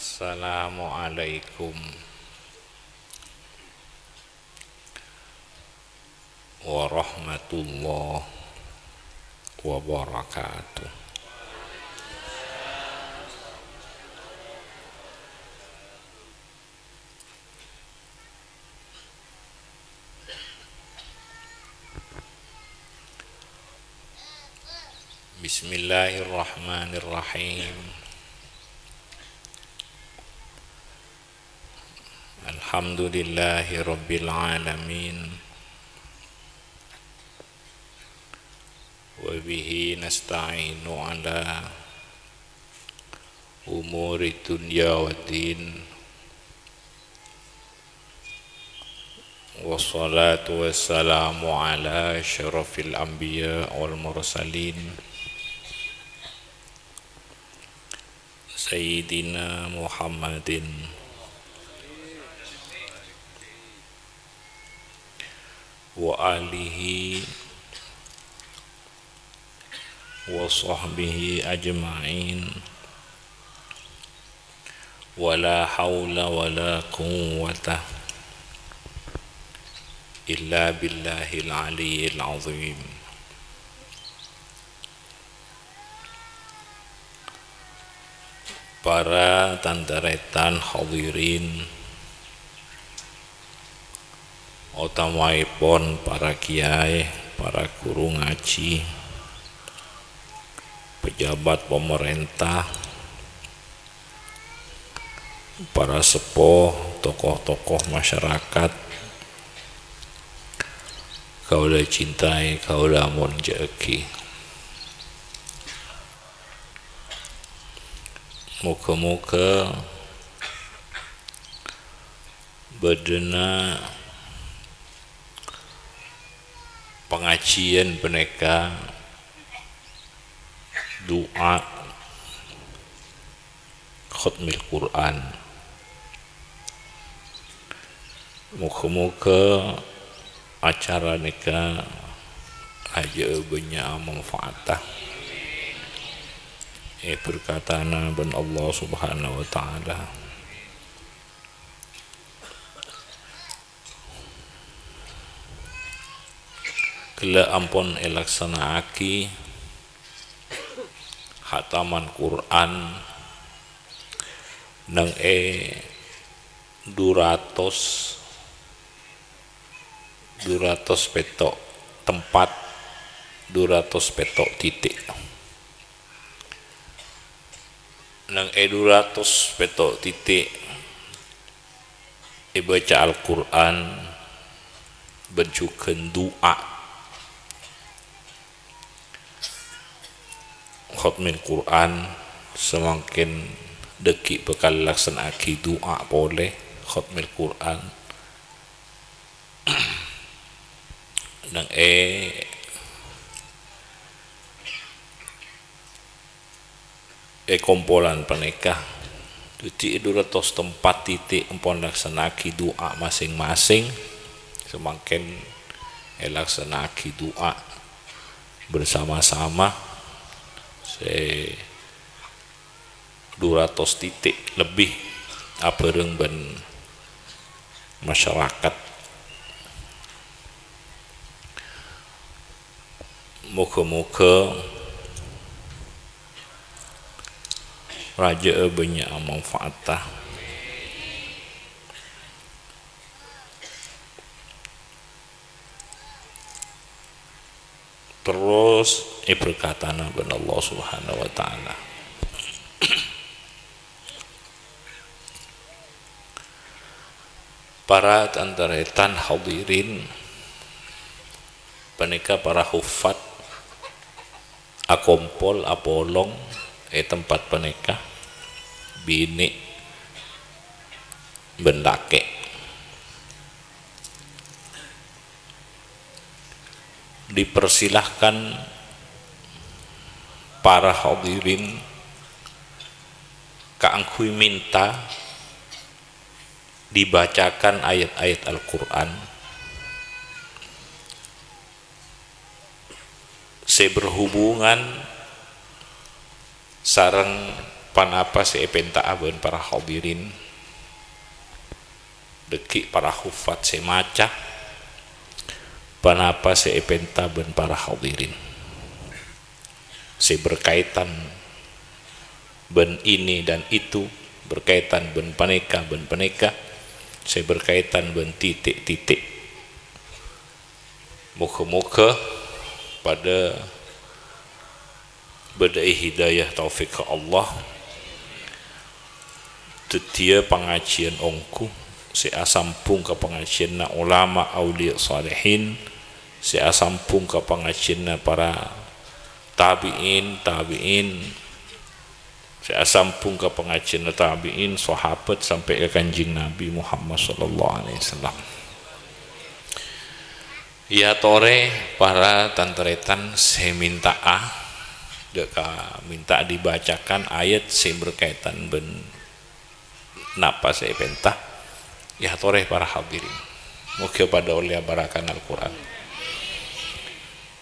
Assalamualaikum warahmatullahi wabarakatuh. Bismillahirrahmanirrahim. Alhamdulillahi rabbil alamin. Wa bihi nasta'inu ala umuri dunya waddin. Wassalatu wassalamu ala asyrafil anbiya wal mursalin Sayyidina Muhammadin wa alihi wa sahbihi ajma'in. Wala hawla wala quwwata illa billahil aliyyil azim. Para tantaretan hadirin, utamaipun para kiai, para guru ngaji, pejabat pemerintah, para sepuh, tokoh-tokoh masyarakat, kaula cintai, kaula mun jeki. Muka-muka bedena pengajian peneka doa khatmil Quran. Muka-muka acara nikah aja banyak manfaatah. Berkatana ban Allah subhanahu wa ta'ala. Kela ampun elaksanaaki khataman Quran nang 200 petok tempat, 200 petok titik. Nang 200 petok titik baca Al-Quran benjukeun doa khatmil Quran semakin deki bekal laksanaki doa boleh khatmil Quran. Nang kompolan penikah jadi 200 tempat titik empon laksanaki doa masing-masing semakin laksanaki doa bersama-sama 200 titik lebih apereung ben masyarakat. Muka-muka raja banyak manfaatah. Terus berkatana ben Allah subhanahu wa ta'ala. Para tantaretan hadirin penika para hufat akompol apolong tempat penikah bini bendake dipersilahkan para hadirin kaangkui minta dibacakan ayat-ayat Al-Quran seberhubungan sareng Panapa si epenta aben para hadirin deki para hufat si maca panapa si epenta ben para hadirin si berkaitan ben ini dan itu, berkaitan ben paneka si berkaitan ben titik-titik. Muka-muka pada bedai hidayah taufik ke Allah tetia pengajian ongku si asampung ke pengajian na ulama aulia salihin, si asampung ke pengajian na para tabiin, si asampung ke pengajian na tabiin, sahabat sampai ke kanjeng Nabi Muhammad sallallahu alaihi wasallam. Ya tore para tanteretan saya minta deka minta dibacakan ayat yang berkaitan ben napa saya pentah ya tore para hadirin mugia pada oleh barakan Al-Quran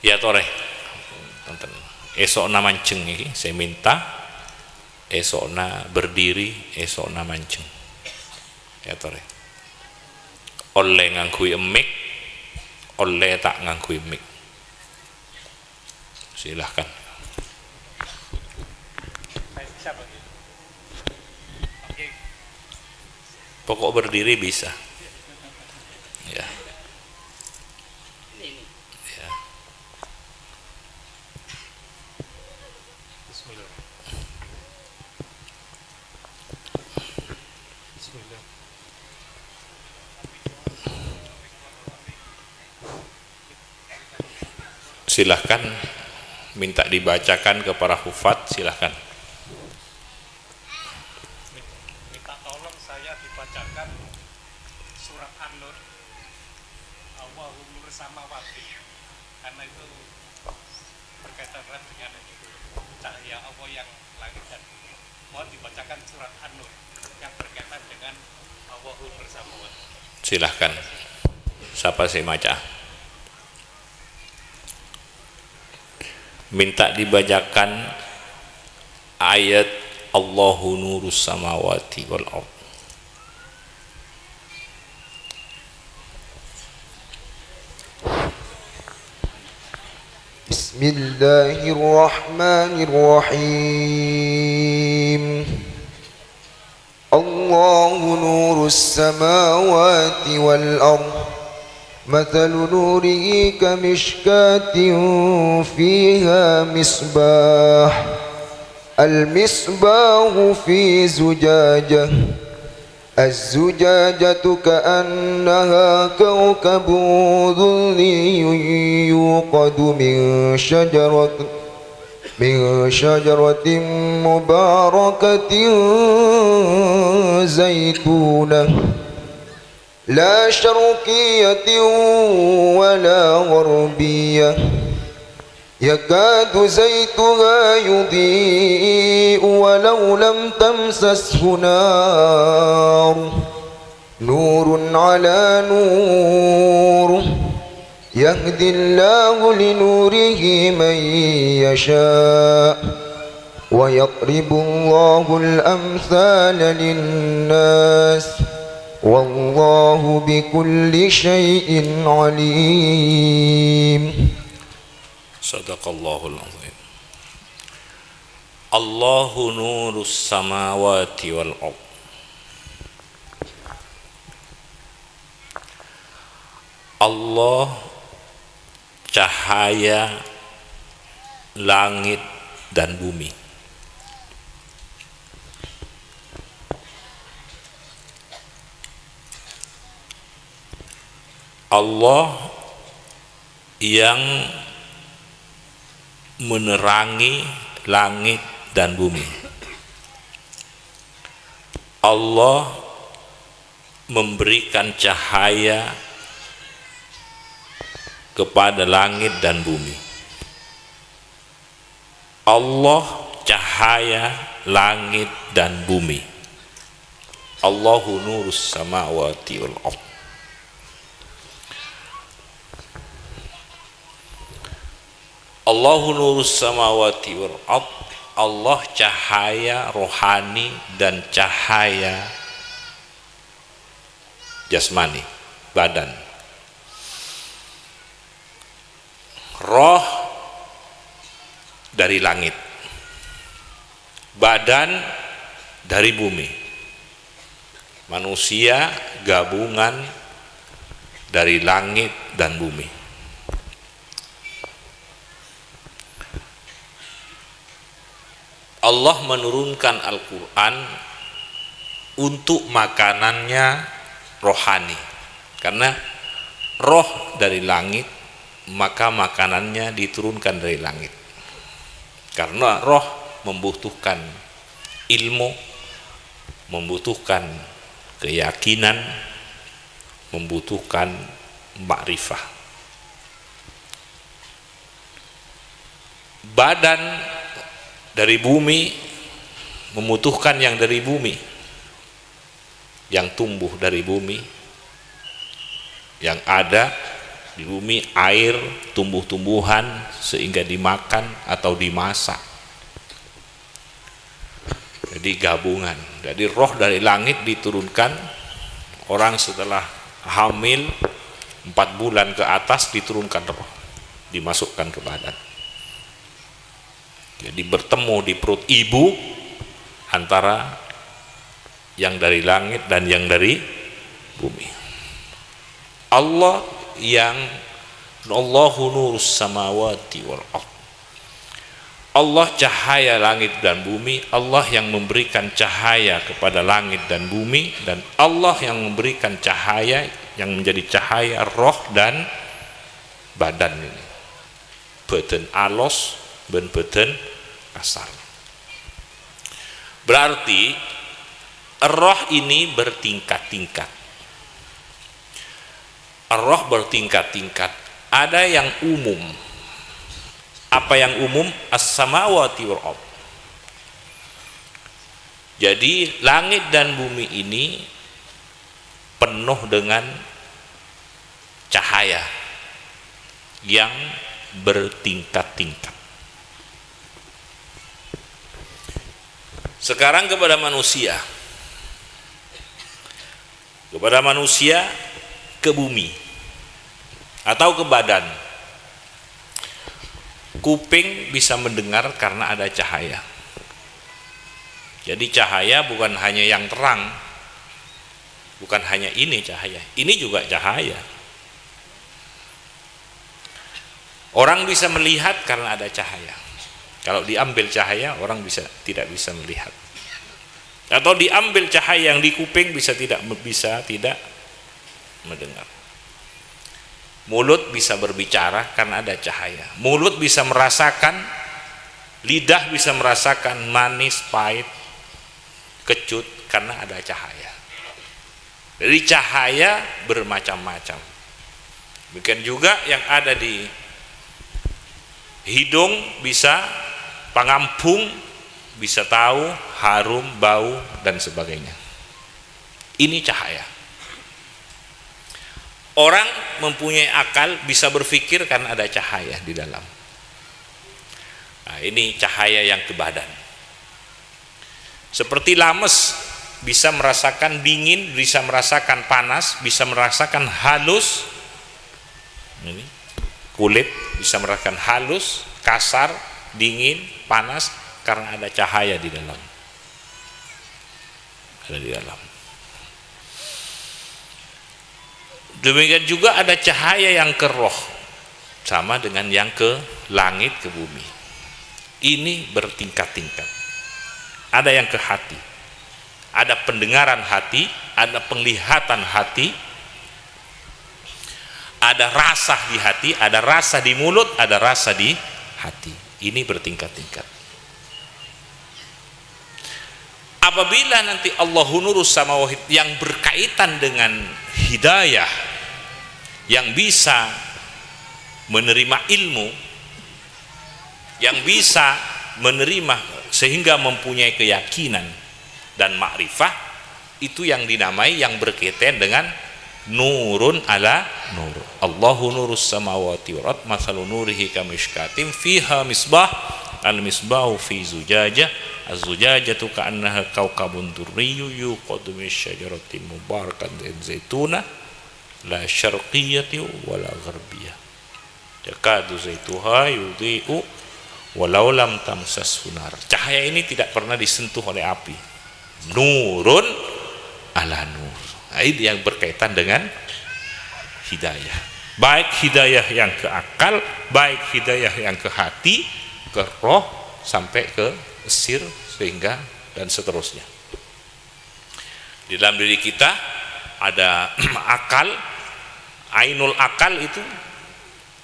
ya tore tonton esokna mancing ini saya minta esokna berdiri esokna mancing ya tore oleh ngangkui emik oleh tak ngangkui emik silahkan. Pokok berdiri bisa ya. Ya. Bismillah. Silahkan minta dibacakan ke para hufat, silahkan. Minta tolong saya dibacakan surat An-Nur Allahum nur samawati, karena itu berkaitan dengan cahaya Allah yang langit dan bumi. Mohon dibacakan surat An-Nur yang berkaitan dengan Allahum nur samawati. Silahkan. Siapa sih maca? Minta dibacakan ayat Allahu nurus samawati wal ard. Bismillahirrahmanirrahim. Allahu nurus samawati wal ard. مثل نوره كمشكاة فيها مصباح المصباح في زجاجة الزجاجة كأنها كوكب ظلي يوقد من شجرة مباركة زيتونة لا شرقية ولا غربية يكاد زيتها يضيء ولو لم تمسسه نور على نور يهدي الله لنوره من يشاء ويضرب الله الأمثال للناس والله بكل شيء عليم. Sadaqallahul azim. Allahu nurus samawati wal ard. Allah cahaya langit dan bumi. Allah yang menerangi langit dan bumi. Allah memberikan cahaya kepada langit dan bumi. Allah cahaya langit dan bumi. Allahu nurus samawati wal ard. Allahu nurus samawati wal ard. Allah cahaya rohani dan cahaya jasmani, badan. Roh dari langit, badan dari bumi. Manusia gabungan dari langit dan bumi. Allah menurunkan Al-Quran untuk makanannya rohani, karena roh dari langit, maka makanannya diturunkan dari langit. Karena roh membutuhkan ilmu, membutuhkan keyakinan, membutuhkan makrifah. Badan dari bumi membutuhkan yang dari bumi, yang tumbuh dari bumi, yang ada di bumi, air, tumbuh-tumbuhan, sehingga dimakan atau dimasak. Jadi gabungan. Jadi roh dari langit diturunkan. Orang setelah hamil 4 bulan ke atas diturunkan roh, dimasukkan ke badan. Jadi bertemu di perut ibu antara yang dari langit dan yang dari bumi. Allahu nurus samawati wal ardh. Allah cahaya langit dan bumi. Allah yang memberikan cahaya kepada langit dan bumi, dan Allah yang memberikan cahaya yang menjadi cahaya roh dan badan ini. Badan alos dan badan kasar. Berarti roh ini bertingkat-tingkat. Roh bertingkat-tingkat. Ada yang umum. Apa yang umum? As-samawati wal ardh. Jadi langit dan bumi ini penuh dengan cahaya yang bertingkat-tingkat. Sekarang kepada manusia. Kepada manusia, ke bumi atau ke badan. Kuping bisa mendengar karena ada cahaya. Jadi cahaya bukan hanya yang terang, bukan hanya ini cahaya, ini juga cahaya. Orang bisa melihat karena ada cahaya. Kalau diambil cahaya, orang tidak bisa melihat. Atau diambil cahaya yang di kuping tidak mendengar. Mulut bisa berbicara karena ada cahaya. Mulut bisa merasakan, lidah bisa merasakan manis, pahit, kecut karena ada cahaya. Jadi cahaya bermacam-macam. Demikian juga yang ada di hidung bisa pangampung, bisa tahu harum, bau dan sebagainya. Ini cahaya. Orang mempunyai akal bisa berpikir karena ada cahaya di dalam. Nah, ini cahaya yang ke badan. Seperti lames bisa merasakan dingin, bisa merasakan panas, bisa merasakan halus. Ini kulit bisa merasakan halus, kasar, dingin, panas karena ada cahaya di dalam. Ada di dalam. Demikian juga ada cahaya yang ke roh, sama dengan yang ke langit, ke bumi. Ini bertingkat-tingkat. Ada yang ke hati, ada pendengaran hati, ada penglihatan hati, ada rasa di hati, ada rasa di mulut, ada rasa di hati. Ini bertingkat-tingkat. Apabila nanti Allahu nurus samawati yang berkaitan dengan hidayah, yang bisa menerima ilmu, yang bisa menerima sehingga mempunyai keyakinan dan makrifah, itu yang dinamai yang berkaitan dengan nurun ala nur. Allahu nurus samawati wal ardh mathalu nurihi kamishkatin fiha misbah al-misbahu fi zujajah az-zujajatu ka'annaha kawkabun durriyyu yuqadu min syajaratin mubarakatin zaituna la syarqiyyati wala gharbiyah yakadu zaituha yudhi'u walau lam tamsashu nar. Cahaya ini tidak pernah disentuh oleh api. Nurun ala nur. Nah, ini yang berkaitan dengan hidayah. Baik hidayah yang ke akal, baik hidayah yang ke hati, ke roh, sampai ke sir, sehingga dan seterusnya. Di dalam diri kita ada akal, ainul akal itu,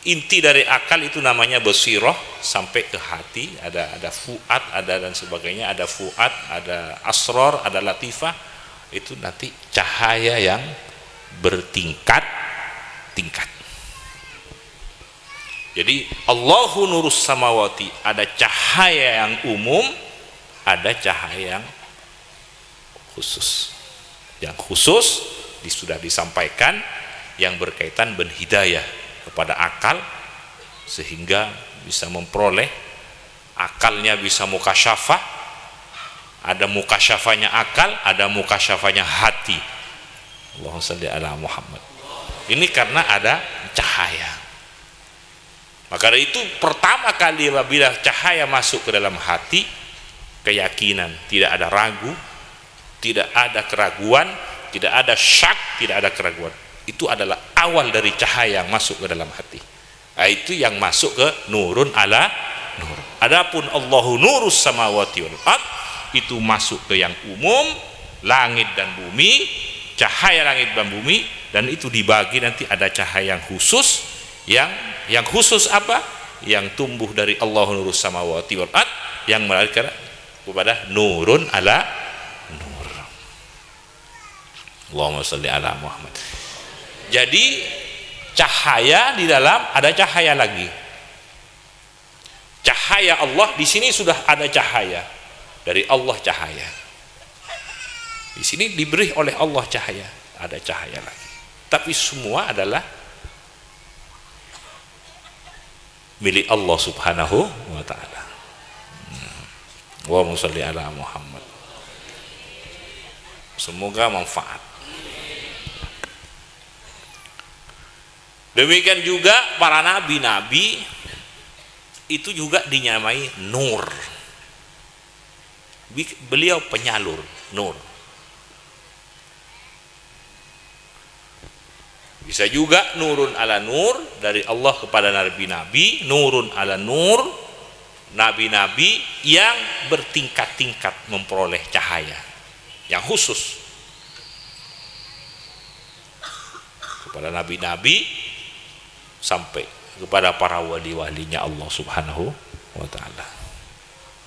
inti dari akal itu namanya basiroh, sampai ke hati, ada fuad, ada dan sebagainya, ada fuad, ada asror, ada latifah, itu nanti cahaya yang bertingkat-tingkat. Jadi Allahu nurus samawati, ada cahaya yang umum, ada cahaya yang khusus. Yang khusus sudah disampaikan, yang berkaitan berhidayah kepada akal, sehingga bisa memperoleh, akalnya bisa mukasyafah, ada mukasyafahnya akal, ada mukasyafahnya hati. Allahumma shalli ala Muhammad. Ini karena ada cahaya. Maka dari itu pertama kali apabila cahaya masuk ke dalam hati, keyakinan, tidak ada ragu, tidak ada keraguan, tidak ada syak, tidak ada keraguan. Itu adalah awal dari cahaya yang masuk ke dalam hati. Nah, itu yang masuk ke nurun ala nur. Adapun Allahu nurus samawati wal ard, itu masuk ke yang umum, langit dan bumi, cahaya langit dan bumi, dan itu dibagi nanti ada cahaya yang khusus. Yang khusus apa? Yang tumbuh dari Allah nurus samawati wal ard, yang melarikan kepada nurun ala nur. Allahumma shalli ala Muhammad. Jadi cahaya di dalam, ada cahaya lagi. Cahaya Allah di sini sudah ada cahaya dari Allah, cahaya. Di sini diberi oleh Allah cahaya, ada cahaya lagi. Tapi semua adalah milik Allah subhanahu wa ta'ala. Allahumma shalli ala Muhammad. Semoga manfaat. Demikian juga para nabi-nabi itu juga dinyamai nur. Beliau penyalur nur. Bisa juga nurun ala nur, dari Allah kepada nabi-nabi, nurun ala nur, nabi-nabi yang bertingkat-tingkat memperoleh cahaya yang khusus. Kepada nabi-nabi sampai kepada para wali-walinya Allah subhanahu wa ta'ala.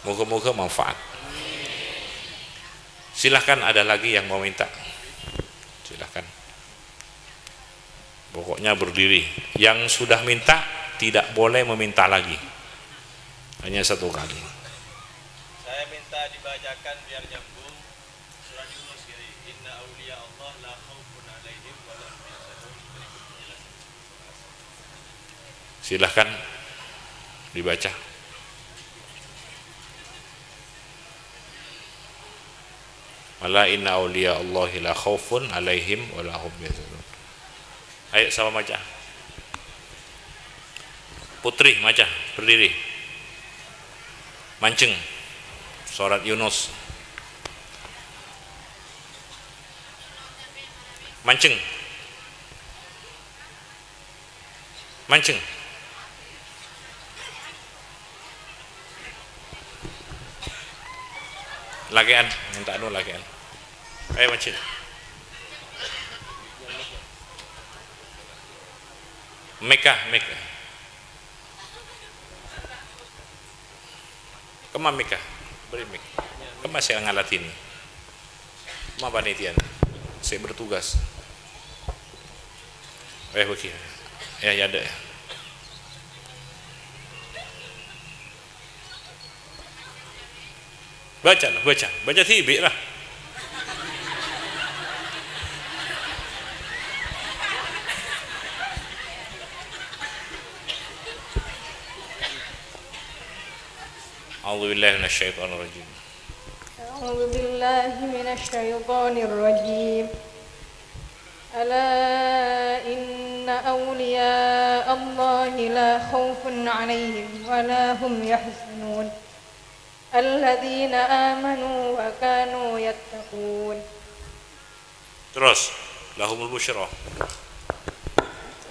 Moga-moga manfaat. Silahkan, ada lagi yang mau minta? Silahkan. Pokoknya berdiri. Yang sudah minta tidak boleh meminta lagi. Hanya satu kali. Saya minta dibacakan biar nyambung surat Yunus ini. Inna awliya Allah la khaufun alaihim wa la hum yahzanun. Silahkan dibaca. Wala inna awliya Allah la khaufun alaihim wa la hum yahzanun. Ayo sama maca. Putri maca, berdiri. Mancing. Surat Yunus. Mancing. Mancing. Lagian, minta anu lagian. Ayo mancing. Mekah. Kemana Mekah? Beri Mekah. Kemana saya ngalatin? Kemana panitian? Saya bertugas. Begini. Ya ada. Baca tibi lah. A'udzubillahi minasyaitonirrajim. أعوذ بالله من الشيطان الرجيم ألا إن أولياء الله لا خوف عليهم ولا هم يحزنون الذين آمنوا وكانوا يتقون. Terus, lahumul busyra.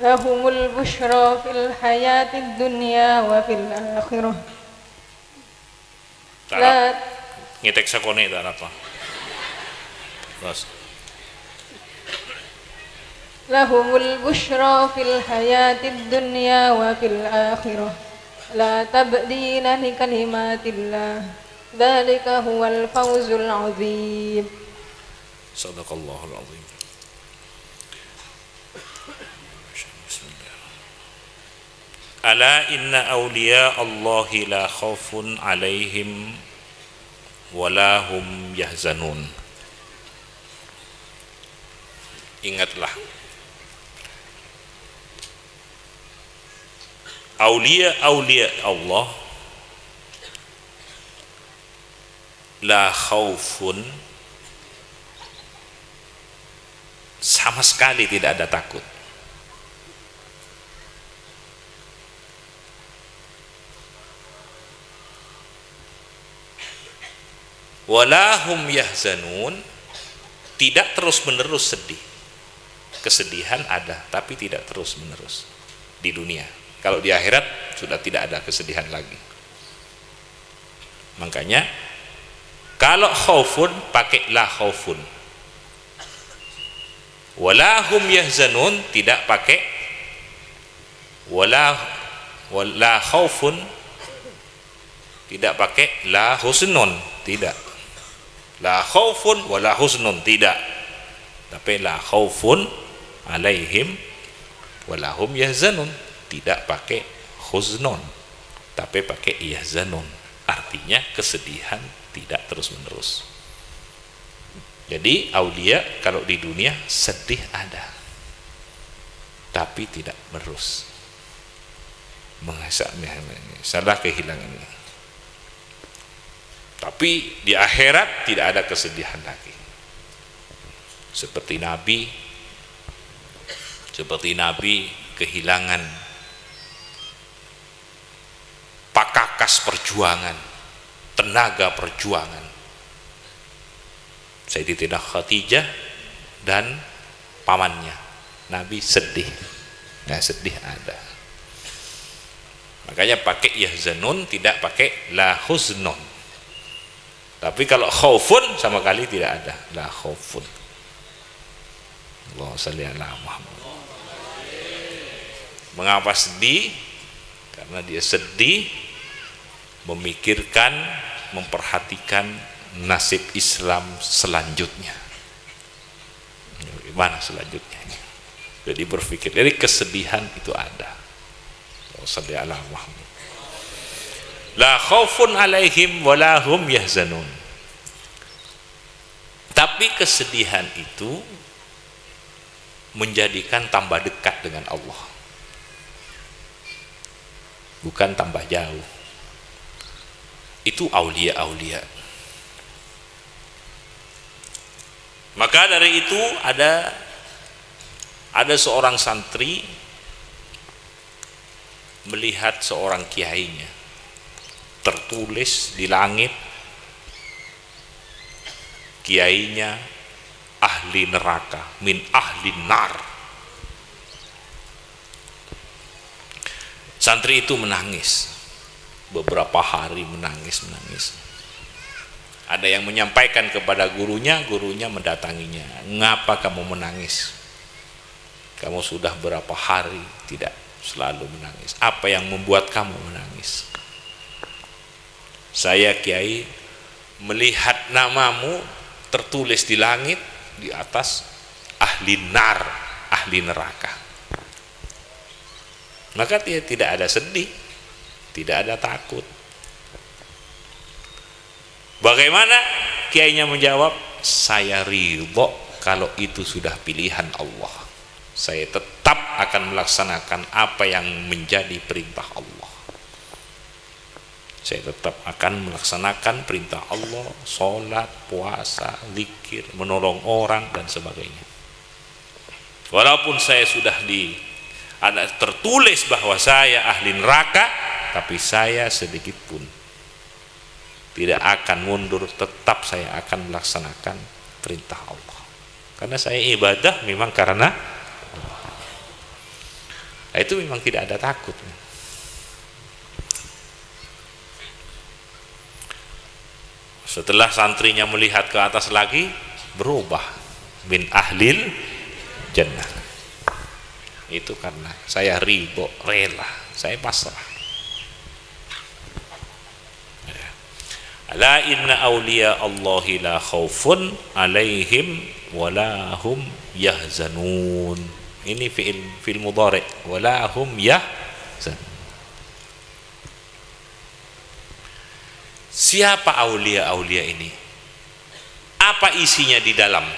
لهم البشرى في الحياة الدنيا وفي الآخرة لا Ngitek sakone tak apa. Terus. لهم البشرى في الحياة الدنيا وفي الآخرة لا تبديل لكلمات الله ذلك هو الفوز العظيم. Sadaqallahul azim. Ala inna awliya Allahi la khawfun alaihim wala hum yahzanun. Ingatlah, aulia Allah la khaufun, sama sekali tidak ada takut. Walahum yahzanun, tidak terus menerus sedih. Kesedihan ada tapi tidak terus menerus di dunia. Kalau di akhirat sudah tidak ada kesedihan lagi. Makanya kalau khaufun pakai la khaufun, walahum yahzanun tidak pakai wala khaufun, tidak pakai la husnun, tidak. La khaufun wala husnun, tidak, tapi la khaufun alaihim wala hum yahzanun, tidak pakai husnun tapi pakai yahzanun, artinya kesedihan tidak terus menerus. Jadi aulia kalau di dunia sedih ada tapi tidak menerus, salah kehilangan ini. Tapi di akhirat tidak ada kesedihan lagi. Seperti Nabi kehilangan pakakas perjuangan, tenaga perjuangan, Sayyidatina Khadijah dan pamannya. Nabi sedih. Nah, sedih ada. Makanya pakai yahzanun, tidak pakai la huznun. Tapi kalau khaufun sama kali tidak ada, la khaufun. Allahumma shalli ala Muhammad. Mengapa sedih? Karena dia sedih memikirkan, memperhatikan nasib Islam selanjutnya. Gimana selanjutnya ini? Jadi berpikir, jadi kesedihan itu ada. Allahumma shalli ala Muhammad. La khaufun alaihim wala hum yahzanun. Tapi kesedihan itu menjadikan tambah dekat dengan Allah, bukan tambah jauh. Itu aulia-aulia. Maka dari itu ada seorang santri melihat seorang kiainya, tertulis di langit, kiainya ahli neraka, min ahli nar. Santri itu menangis beberapa hari, menangis. Ada yang menyampaikan kepada gurunya mendatanginya, ngapa kamu menangis? Kamu sudah berapa hari tidak selalu menangis, apa yang membuat kamu menangis? Saya kiai melihat namamu tertulis di langit, di atas ahli nar, ahli neraka. Maka dia tidak ada sedih, tidak ada takut. Bagaimana kiainya menjawab? Saya ridho kalau itu sudah pilihan Allah. Saya tetap akan melaksanakan apa yang menjadi perintah Allah. Saya tetap akan melaksanakan perintah Allah, sholat, puasa, zikir, menolong orang dan sebagainya. Walaupun saya sudah ada tertulis bahwa saya ahli neraka, tapi saya sedikit pun tidak akan mundur, tetap saya akan melaksanakan perintah Allah. Karena saya ibadah memang karena Allah. Nah, itu memang tidak ada takut. Setelah santrinya melihat ke atas lagi, berubah min ahlil jannah. Itu karena saya ridho, rela, saya pasrah. Ala inna awliya Allahi la khaufun alaihim walahum yahzanun. Ini fi'il mudhari, walahum yahzanun. Siapa aulia-aulia ini? Apa isinya di dalam?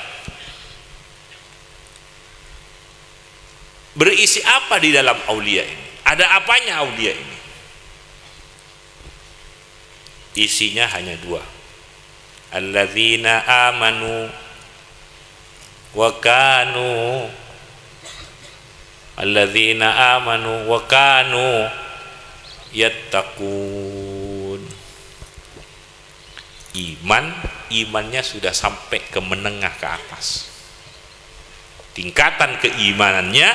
Berisi apa di dalam aulia ini? Ada apanya aulia ini? Isinya hanya dua. Alladzina amanu wa kanu yattaqun. Imannya sudah sampai ke menengah ke atas. Tingkatan keimanannya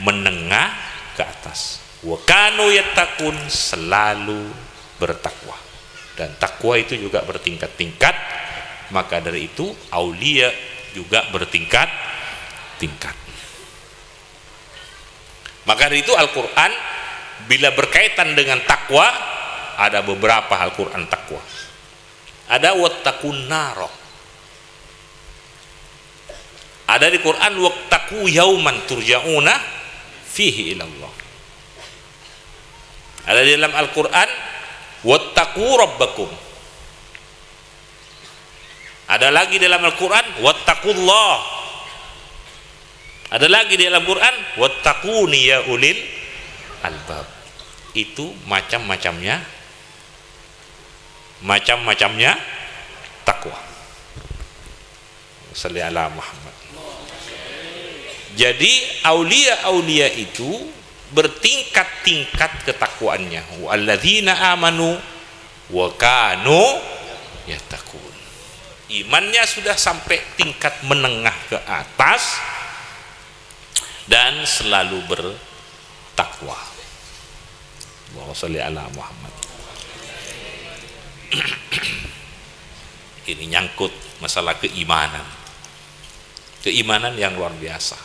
menengah ke atas. Wa kanu yattaqun, selalu bertakwa. Dan takwa itu juga bertingkat-tingkat. Maka dari itu aulia juga bertingkat-tingkat. Maka dari itu Al-Quran bila berkaitan dengan takwa, ada beberapa Al-Quran takwa. Ada wattaqun naro. Ada di Quran wattaqu yauman turja'una fihi ilallah. Ada di dalam Al-Quran wattaqu rabbakum. Ada lagi dalam Al-Quran wattaqullah. Ada lagi di dalam Quran wattaquni ya ulil albab. Itu macam-macamnya takwa. Shalli ala Muhammad. Jadi aulia-aulia itu bertingkat-tingkat ketakwaannya. Walladzina amanu wa kanu yattaqun. Imannya sudah sampai tingkat menengah ke atas dan selalu bertakwa. Allahumma shalli ala Muhammad. Ini nyangkut masalah keimanan yang luar biasa.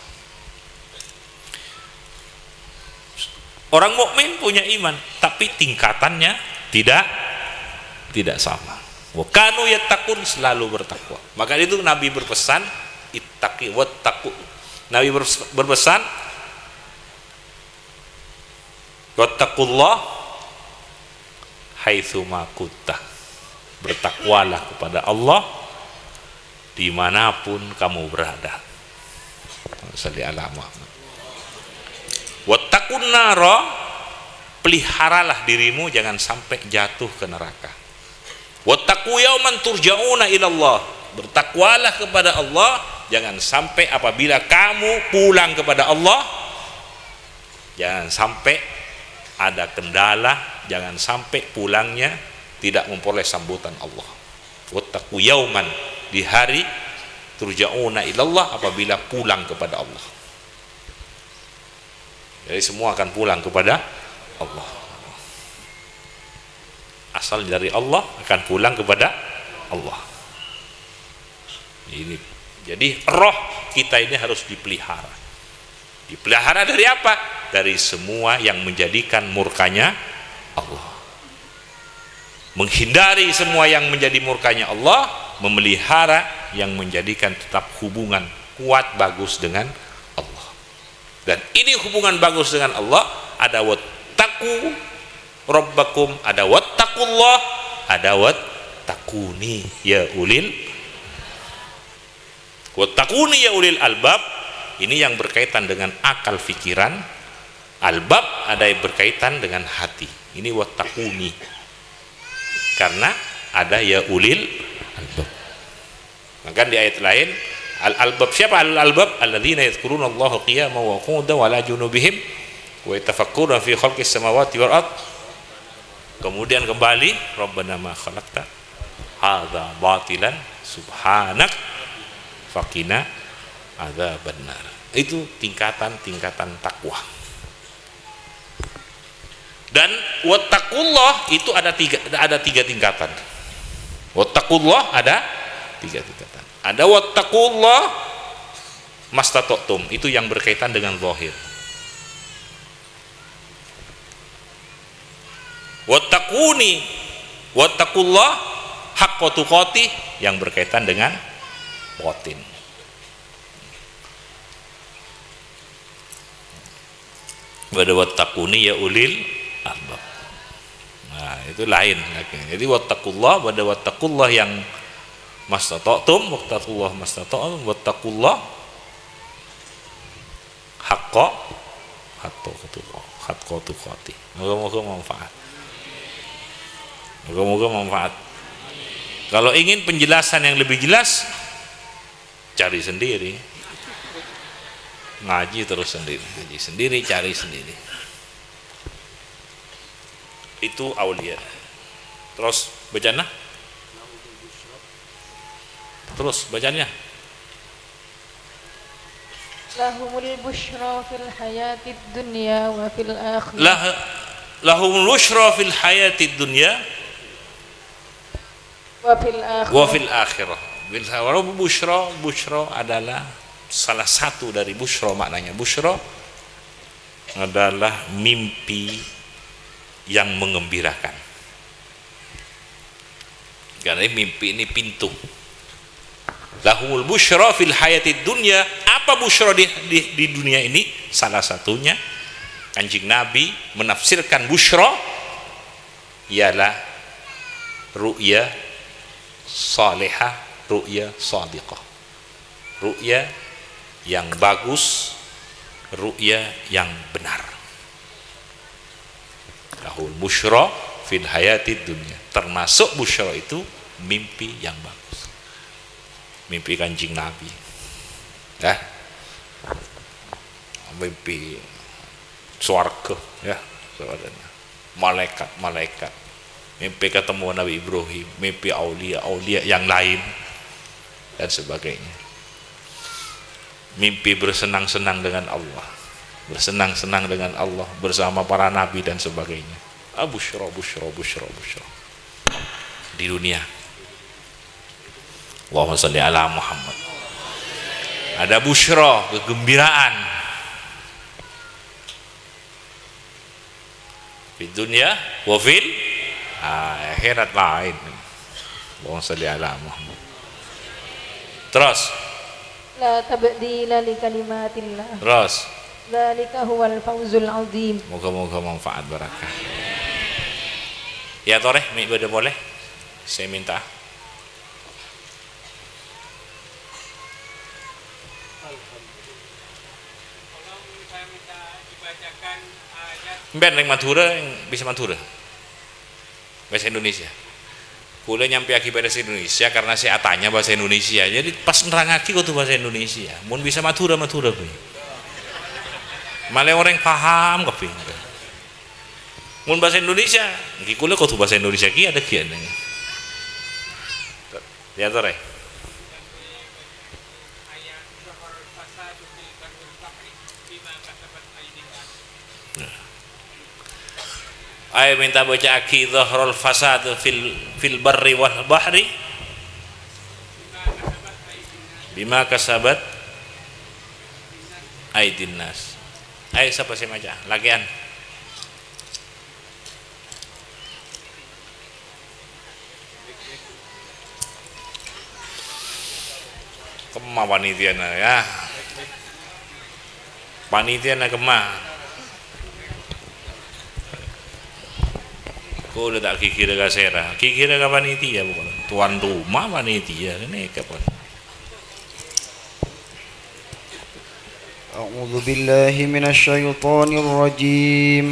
Orang mukmin punya iman, tapi tingkatannya tidak sama. Wa kanu yattaqun, selalu bertakwa. Maka itu Nabi berpesan ittaqi wattaqu. Nabi berpesan wattaqullah haitsu ma kunta. Bertakwalah kepada Allah dimanapun kamu berada. Shalli ala Muhammad. Wattaqun nara, peliharalah dirimu jangan sampai jatuh ke neraka. Wattaqu yauman turja'una ilallah, bertakwalah kepada Allah jangan sampai apabila kamu pulang kepada Allah, jangan sampai ada kendala, jangan sampai pulangnya tidak memperoleh sambutan Allah. Wattaqu yauman, di hari turja'una ilallah, apabila pulang kepada Allah. Jadi semua akan pulang kepada Allah. Asal dari Allah akan pulang kepada Allah. Ini jadi roh kita ini harus dipelihara. Dipelihara dari apa? Dari semua yang menjadikan murkanya Allah. Menghindari semua yang menjadi murkanya Allah, memelihara yang menjadikan tetap hubungan kuat bagus dengan Allah. Dan ini hubungan bagus dengan Allah, ada wattaqu rabbakum, ada wattaqullah, ada wattaquni ya ulil. Wattaquni ya ulil albab, ini yang berkaitan dengan akal fikiran. Albab ada yang berkaitan dengan hati. Ini wattaquni. karena ada ya ulil albab. Maka di ayat lain al-albab, siapa al-albab? Alladzina yadhkuruna Allaha qiyaman wa qu'udan wa ala junubihim wa yatafakkuruna fi khalqis samawati wal ard. Kemudian kembali Rabbana ma khalaqta hadza batilan subhanak faqina adzabannar. Itu tingkatan-tingkatan takwa. Dan wattaqullah itu ada tiga tingkatan. Wattaqullah ada tiga tingkatan. Ada wattaqullah mastata'tum, itu yang berkaitan dengan zahir. Wattaquni wattaqullah haqqa tuqatih, yang berkaitan dengan batin. Pada wattaquni ya ulil albab. Nah, itu lain. Jadi wattaqullah, pada wattaqullah yang mastata'tum, wattaqullah mastata'tum, wattaqullah haqqa tuqatih. Moga-moga manfaat. Moga-moga manfaat. Kalau ingin penjelasan yang lebih jelas, cari sendiri. Ngaji terus sendiri, ngaji sendiri, cari sendiri. Itu aulia. Terus bacanya? Terus bacanya? Lahumul busyra fil hayatid dunya wa fil akhirah. Lahumul busyra fil hayatid dunya wa fil akhirah. Busyra adalah salah satu dari busyra, maknanya busyra adalah mimpi yang mengembirakan. Karena mimpi ini pintu. Lahumul busyra fil hayatid dunya. Apa busyra di dunia ini? Salah satunya Kanjeng Nabi menafsirkan busyra ialah ru'ya salihah, ru'ya shadiqah, ru'ya yang bagus, ru'ya yang benar. Lahul busyra fil hayatid dunya, termasuk busyra itu mimpi yang bagus, mimpi Kanjeng Nabi ya, mimpi swarga ya, saudara, malaikat, mimpi ketemu Nabi Ibrahim, mimpi aulia yang lain dan sebagainya, mimpi bersenang-senang dengan Allah, bersenang-senang dengan Allah bersama para nabi dan sebagainya. Busyra di dunia. Allahumma sholli ala Muhammad. Ada busyra, kegembiraan di dunia wa fil akhirat lain. Allahumma sholli ala Muhammad. Terus La tabdila li kalimatillah. Terus Dzalika huwal fawzul azim. moga-moga manfaat barakah. Ya toreh, ibadah boleh. Saya minta. Saya minta dibacakan ayat. Ben yang Madura, yang bisa Madura bahasa Indonesia. Boleh nyampe aki bahasa Indonesia karena saya atanya bahasa Indonesia. Jadi pas nerangaki kok tuh bahasa Indonesia. Mun bisa Madura be. Malah orang paham kok. Mun bahasa Indonesia, iki kula kok tuh bahasa Indonesia ki ada kian. Ya tore. Ayat zahar fasadu fil barri wal bahri bima kasabat aydin nas. Ayo minta baca aki zahrul fasad fil barri wal bahri bima kasabat aydin nas. Ayo siapa sih baca? Lagian. Kemah panitia ya. Panitia kemah. Kau udah tak kikir ke sera, kikir ke panitia bukan tuan rumah panitia ini kapan? أعوذ بالله من الشيطان الرجيم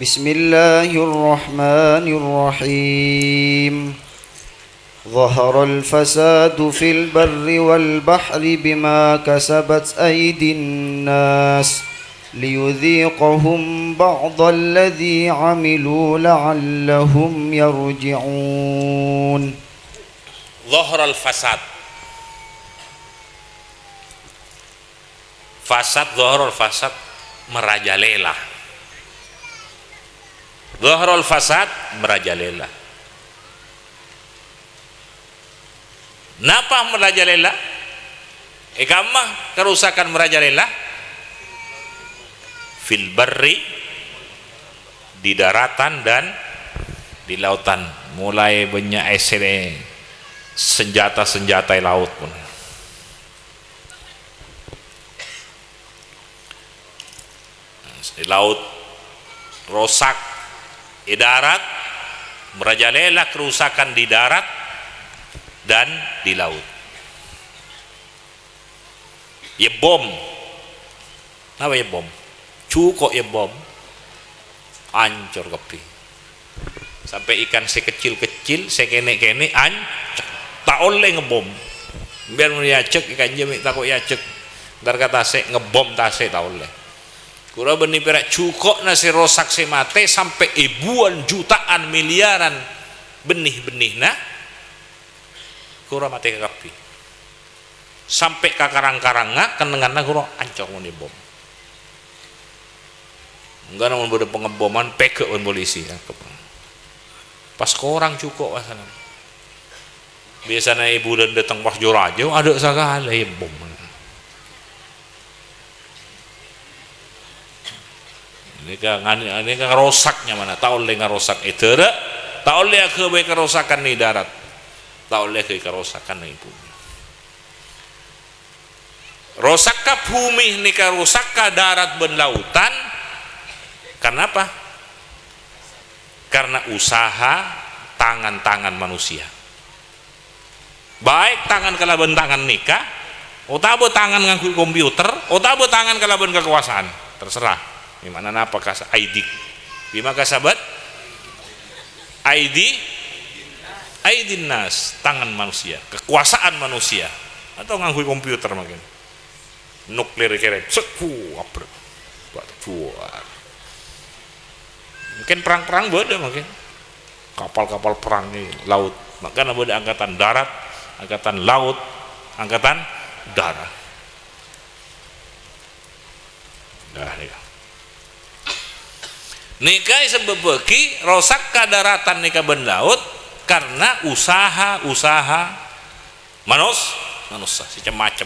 بسم الله الرحمن الرحيم ظهر الفساد في البر والبحر بما كسبت أيدي الناس ليذيقهم بعض الذي عملوا لعلهم يرجعون ظهر الفساد ظهر الفساد merajalela. ظهر الفساد merajalela. Napa merajalela? Ikamah kerusakan merajalela fil barri, di daratan dan di lautan. Mulai banyak senjata-senjata laut pun. Di laut rosak, di darat merajalela kerusakan di darat dan di laut. Ya bom, apa ya bom? Cukup ya bom, hancur kopi. Sampai ikan sekecil-kecil, sekene-kene hancur. Tak oleh ngebom. Biar mulai cek ikan jemik takut ya cek. Ntar kata se ngebom tase tak oleh. Kura benih perak cukup nasi rosak se mate sampai ribuan jutaan miliaran benih-benih nah. Kura mati ke kapi. Sampai ke karang-karangnya kenengannya kura hancur muni bom. Enggak namun pada pengeboman peke on polisi. Pas korang cukup masalah. Biasanya ibu dan datang pas jorajo ada segala ya bom. Ini kan rosaknya mana? Tahu le ngarosak itu, tahu le ke kerosakan di darat, tahu le ke kerosakan di bumi. Rosakka bumi ni rosakka darat ben lautan. Karena apa? Karena usaha tangan-tangan manusia. Baik tangan kalaban tangan nikah, atau tangan nganggo komputer, atau tangan kalaban kekuasaan, terserah. Gimana apa kas aidik? Bima kasabat? Aidin nas, tangan manusia, kekuasaan manusia, atau nganggo komputer mungkin. Nuklir keren, seku apa? Buat. Mungkin perang-perang beda mungkin. Kapal-kapal perang di laut. Makanya ada angkatan darat, angkatan laut, angkatan darat. Dah nih. Nikah sebab bagi rosak kadaratan nikah ben laut karena usaha manusia macam-macam.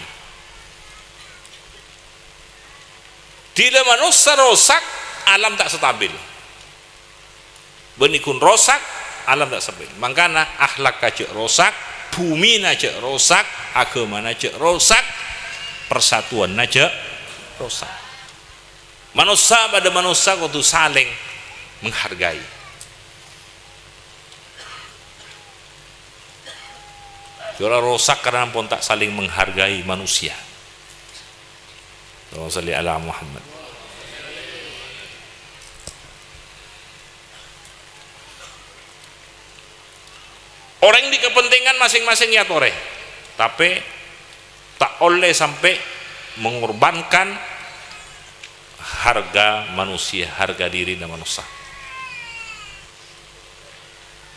Tidak manusia rosak, alam tak stabil. Benikun rosak, alam tak stabil. Makanya akhlak kacek rosak, bumi najak rosak, agama najak rosak, persatuan najak rosak. Manusia pada manusia kudu saling menghargai. Jora rosak karena pun tak saling menghargai manusia. Allahumma shalli ala Muhammad. Orang di kepentingan masing-masing ya tore, tapi tak oleh sampai mengorbankan harga manusia, harga diri dan manusia.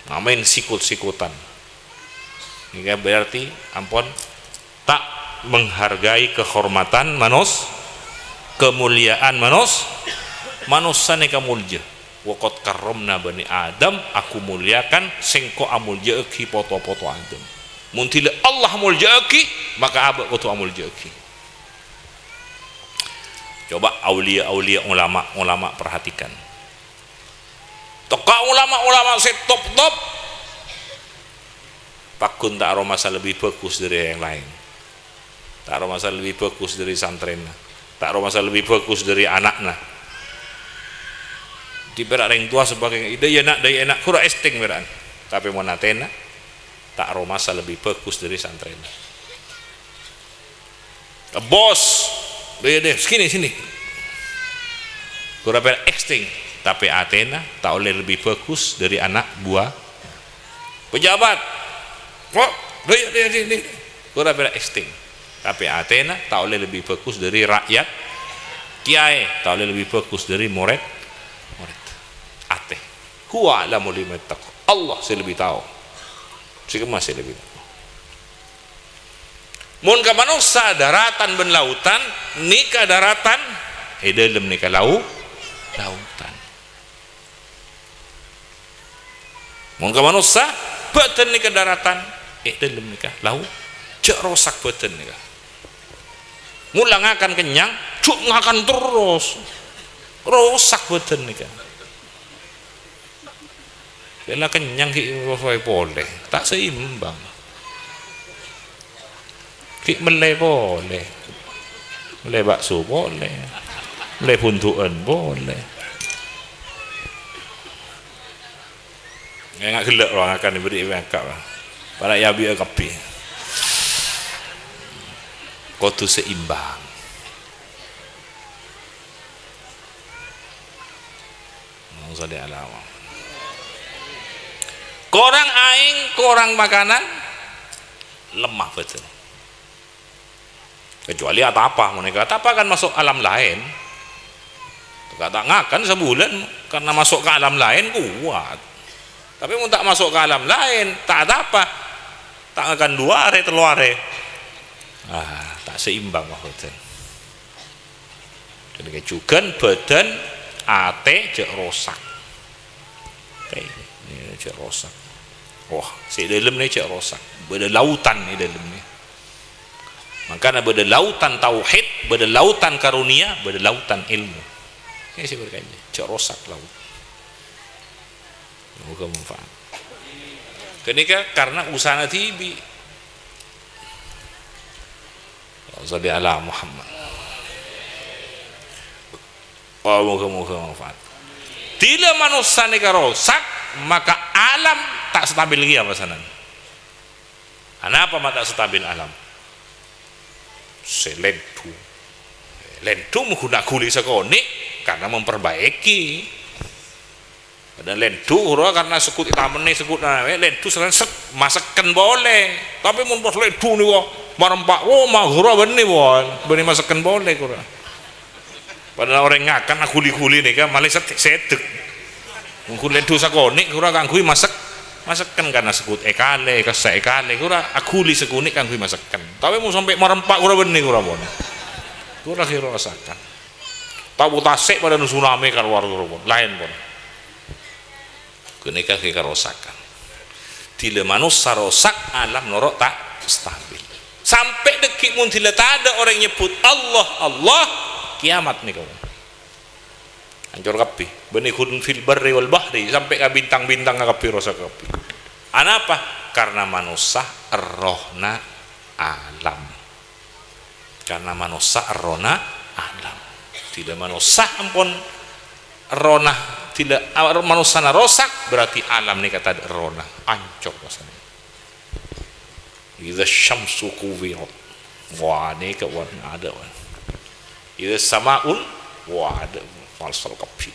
Ngamain sikut-sikutan. Ini berarti ampun tak menghargai kehormatan manusia, kemuliaan manusia ni kamulja. Waqad karramna bani Adam, aku muliakan sengko amuljaeki poto-poto Adam. Muntila Allah muljaki, maka abak kutu amuljaki. Coba aulia-aulia ulama perhatikan. Toka ulama-ulama top. Pakun tak aromasa lebih bagus dari yang lain. Tak aromasa lebih bagus dari santrennya. Tak aromasa lebih bagus dari anaknya. Di berak orang tua sebagai ide ya nak daya enak kurang esting beran. Tapi mau natena tak aromasa lebih bagus dari santrennya. Bos, deh sini. Kurang berak esting tapi Athena tak boleh lebih bagus dari anak buah pejabat. Kok dia kurang beda exting. Tapi Athena tak boleh lebih bagus dari rakyat. Kiai tak boleh lebih bagus dari murid. Ateh. Huwa a'lamu liman ittaqa. Allah saya lebih tahu. Sikema saya lebih tahu. Mun ka manusia daratan ben lautan, nikah daratan, dalam nikah lautan. Mun ka manusia badan nikah daratan, dalam nikah cek rosak badan nikah. Mulang akan kenyang, cuk ngakan terus. Rosak badan nikah. Kena kenyang ki boleh, tak seimbang. Ki meleh boleh, meleh bakso boleh, meleh puntuan boleh. Nggak gelak orang akan diberi makeup lah. Pada ya biar kapi. Kau tu seimbang. Masa dia alama. Korang aing, korang makanan lemah betul. Kecuali apa mereka apa kan masuk alam lain. Kata ngakan sebulan karena masuk ke alam lain kuat. Tapi mau tak masuk ke alam lain tak ada apa. Tak akan 2 hari 3 hari. Tak seimbang betul. Dan kejukan badan ate jek rosak. Ini cek rosak. Wah, si dalam ni cek rosak. Beda lautan ni dalam ni. Makanya beda lautan tauhid, beda lautan karunia, beda lautan ilmu. Ini sih berkaitan. Cek rosak laut. Moga manfaat. Kenika karena usaha tibi. Salli ala Muhammad. Moga manfaat. Bila manusia ni rosak, maka alam tak stabil lagi apa sana. Kenapa tak stabil alam? Selentu menggunakan kulit sekonik karena memperbaiki. Ada lentu karena sekut tamen ni sekut lentu selain masakan boleh. Tapi mun bos lentu ni wah marempak mah hura benih benih masakan boleh kura. Padahal orang ngakan kuli ni kan malah setek. Mungkin lentu sakonik kura kangkui masakan karena sekut ekale kasa ekale kura akuli sekunik kangkui masakan. Tapi mau sampai marempak kura benih kura bon. Kura kira rasakan. Tahu tasek pada tsunami keluar kura bon lain bon. Kenika kita rosakan. Tila manusia rosak alam norok tak stabil. Sampai dekik mun tila tak ada orang nyebut Allah kiamat nih kawan. Hancur kapi. Benikhun fil barri wal bahri sampai ke bintang-bintang kapi rosak kapi. Anapa? Karena manusia rohna alam. Karena manusia rohna alam. Tidak manusia ampun rohna tidak manusia rosak berarti alam ni kata rona ancur rasanya. Idza syamsu kuwirat. Wah ni kawan ada wan. Idza samaun wah ada falsal kapi.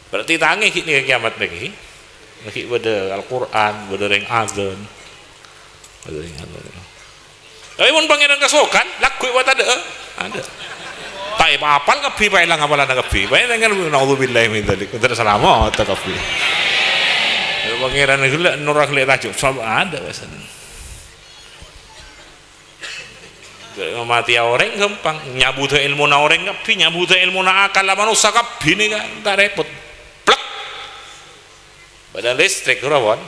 Berarti tangi ni kiamat lagi. Lagi pada Al-Quran, pada ring azan. Pada ring azan. Tapi mun pangeran kasokan laku wat ada. Tak apal kapi pa ilang apalan kapi. Bae dengan naudzubillah min dzalik. Tidak selamat ta kapi. Pangeran itu lah norak lihat tajuk. Sama ada pesan. Mati orang gampang. Nyabut ilmu na orang kapi, nyabut ilmu na akal manusia kapi ni kan tak repot. Plak. Badan listrik rawon.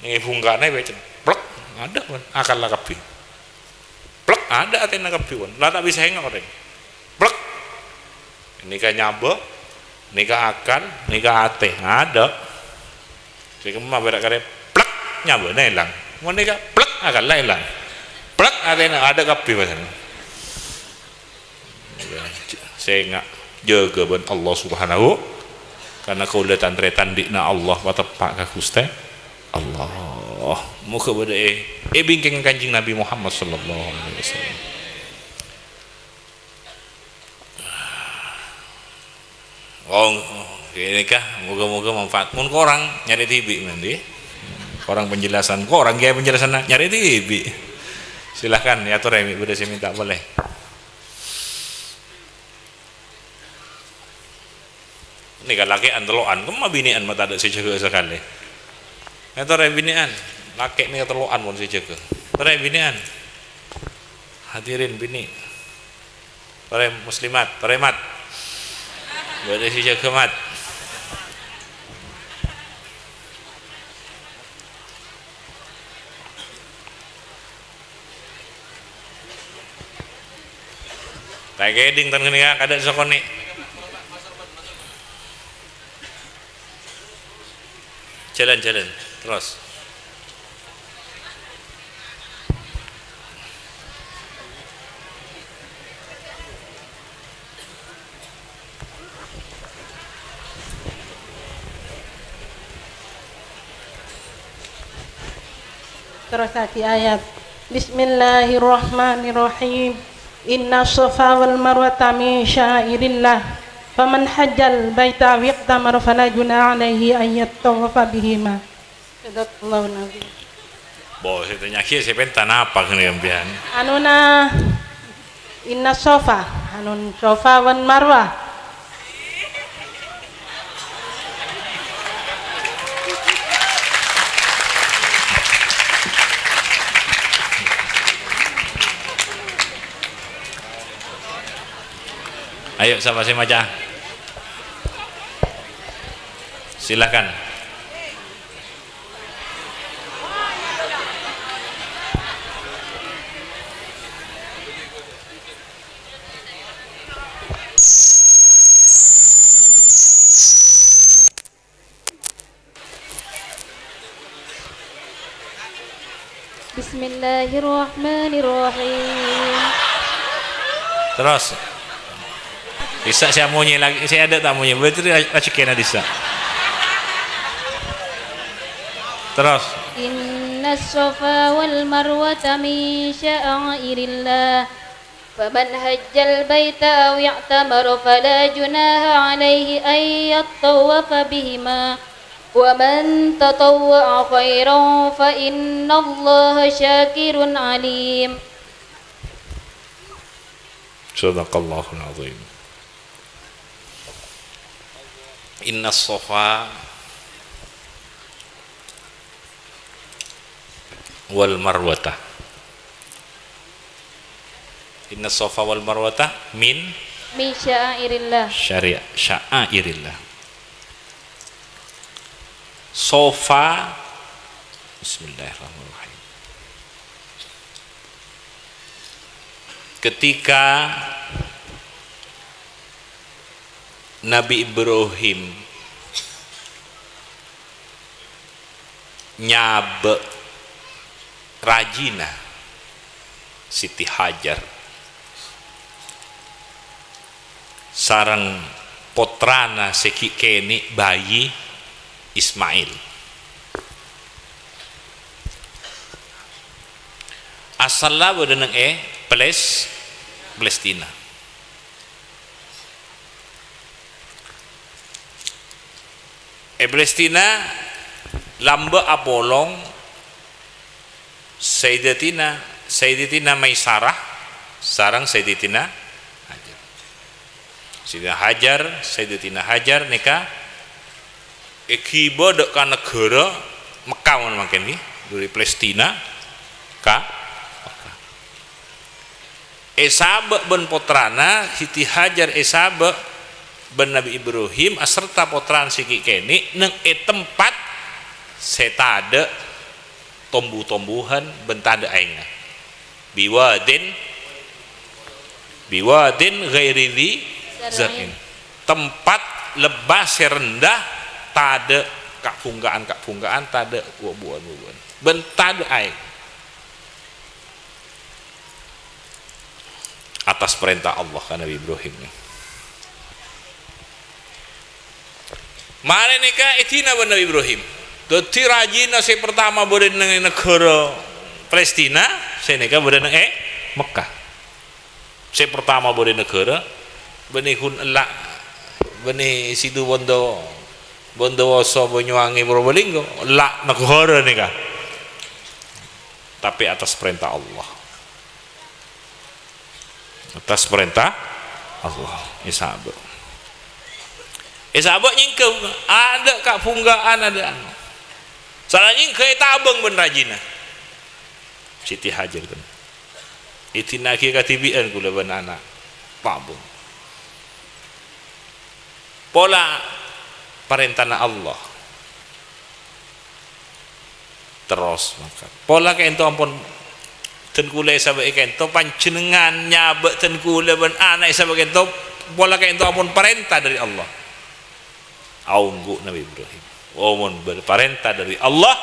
Ni bungkane becen. Plak. Ada kan akal la kapi. Plek ada Athena kapiwan, lah tak bisa hengok orang. Plek, ini kan nyaba, ini kan akan, ini kan ate, ada. Jadi kemana berak kare, plek nyaba nelang, mau ini kan plek akan nelang, plek Athena ada kapi macam. Saya ingat jaga ben Allah Subhanahu, karena kau lihat antretan dikna Allah watepak ke Gusti Allah. Muka pada bingking kanjing Nabi Muhammad sallallahu alaihi wasallam. Oh, ini kah moga-moga manfaat mun korang nyari tibi nanti. Korang penjelasan, korang kayak penjelasan nyari tibi. Silahkan ya tuh Remi, udah saya minta boleh. Ini kan laki anteloan, kamu binian mata ada sejaga sekali. Ya tuh Remi binian, laki nih anteloan pun sejaga. Tuh binian, hadirin bini, tuh muslimat, tuh mat, boleh sejaga mat. Kayak geding tan kene kada sokone. Jalan terus. Terus lagi ayat Bismillahirrahmanirrahim. Inna safa wal marwata min syairillah faman hajjal baita wiqtamar fala junah alaihi an yattawafa bihima. Sadaqallahu nabi. Bos itu nyaki saya pengen apa kene ambian. Anuna inna safa anun safa wal marwah. Ayo sama-sama baca. Silakan. Bismillahirrahmanirrahim. Terus. Disa saya maunya lagi, saya ada tak maunya, betul racikan Disa. Terus. Inna safa wal marwata min sya'airillah faman hajjal baita aw ya'tamara fala junaha alayhi an yattawafa bihima wa man tatawwa'a khairan fa innallaha syakirun alim. Sadaqallahul azim. Inna safa wal marwata. Inna safa wal marwata min sya'airillah. Sya'airillah. Sofa, bismillahirrahmanirrahim. Ketika Nabi Ibrahim nyabe rajina Siti Hajar sareng potrana sekikeni bayi Ismail. Asalnya bodeneng Palestina. Palestina lamba apolong Sayyidatina Maisarah sarang Sayyidatina Sayyidatina Hajar nikah ikiba dek ka negara Mekah mangken iki dari Palestina ka Esabek ben potrana Siti Hajar Esabek ben Nabi Ibrahim aserta potran siki keni neng tempat setade tumbuh-tumbuhan bentade aing biwadin ghairi dzi zar'in, tempat lebas rendah tade kak punggaan tade buah-buahan bentade aing atas perintah Allah kan Nabi Ibrahim nih. Mari nikah itina ben Nabi Ibrahim. Dadi rajina saya pertama boleh nang negara Palestina, saya nikah boleh nang Mekah. Saya pertama boleh negara benihun elak beni situ Bondowoso Banyuwangi Probolinggo lak negara nih kah, tapi atas perintah Allah, atas perintah Allah. Isabuk nyingkau ada kak punggaan ada salah nyingkau tabeng ben rajina Siti Hajar kan itinaki katibian kula ben anak tabung pola perintah Allah terus maka pola kento ampun ten kula sabek kento panjenengan nyabek ten kula ben anak sabek kento pola kento ampun perintah dari Allah aunggu Nabi Ibrahim amun berperintah dari Allah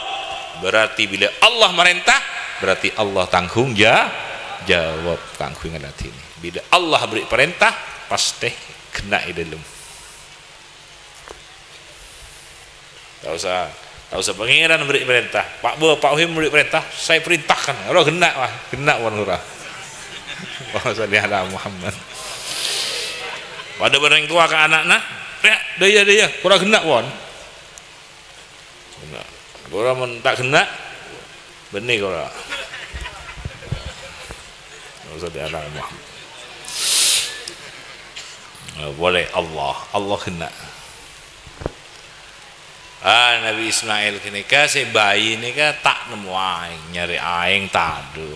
berarti bila Allah merintah berarti Allah tanggung jawab tanggung hati ini. Bila Allah beri perintah pasti kena di dalam. Tak usah pangeran beri perintah, Pak Uhim beri perintah, saya perintahkan. Kalau kena wan hurah. Wa salli ala Muhammad. Pada barang tua ke anak-anak, daya kurang kena wan. Kurang mun tak kena benih kurang. Salli ala Muhammad. Boleh Allah kena. Nabi Ismail kini kasih bayi ni tak nemu aing, nyari aing tak ada.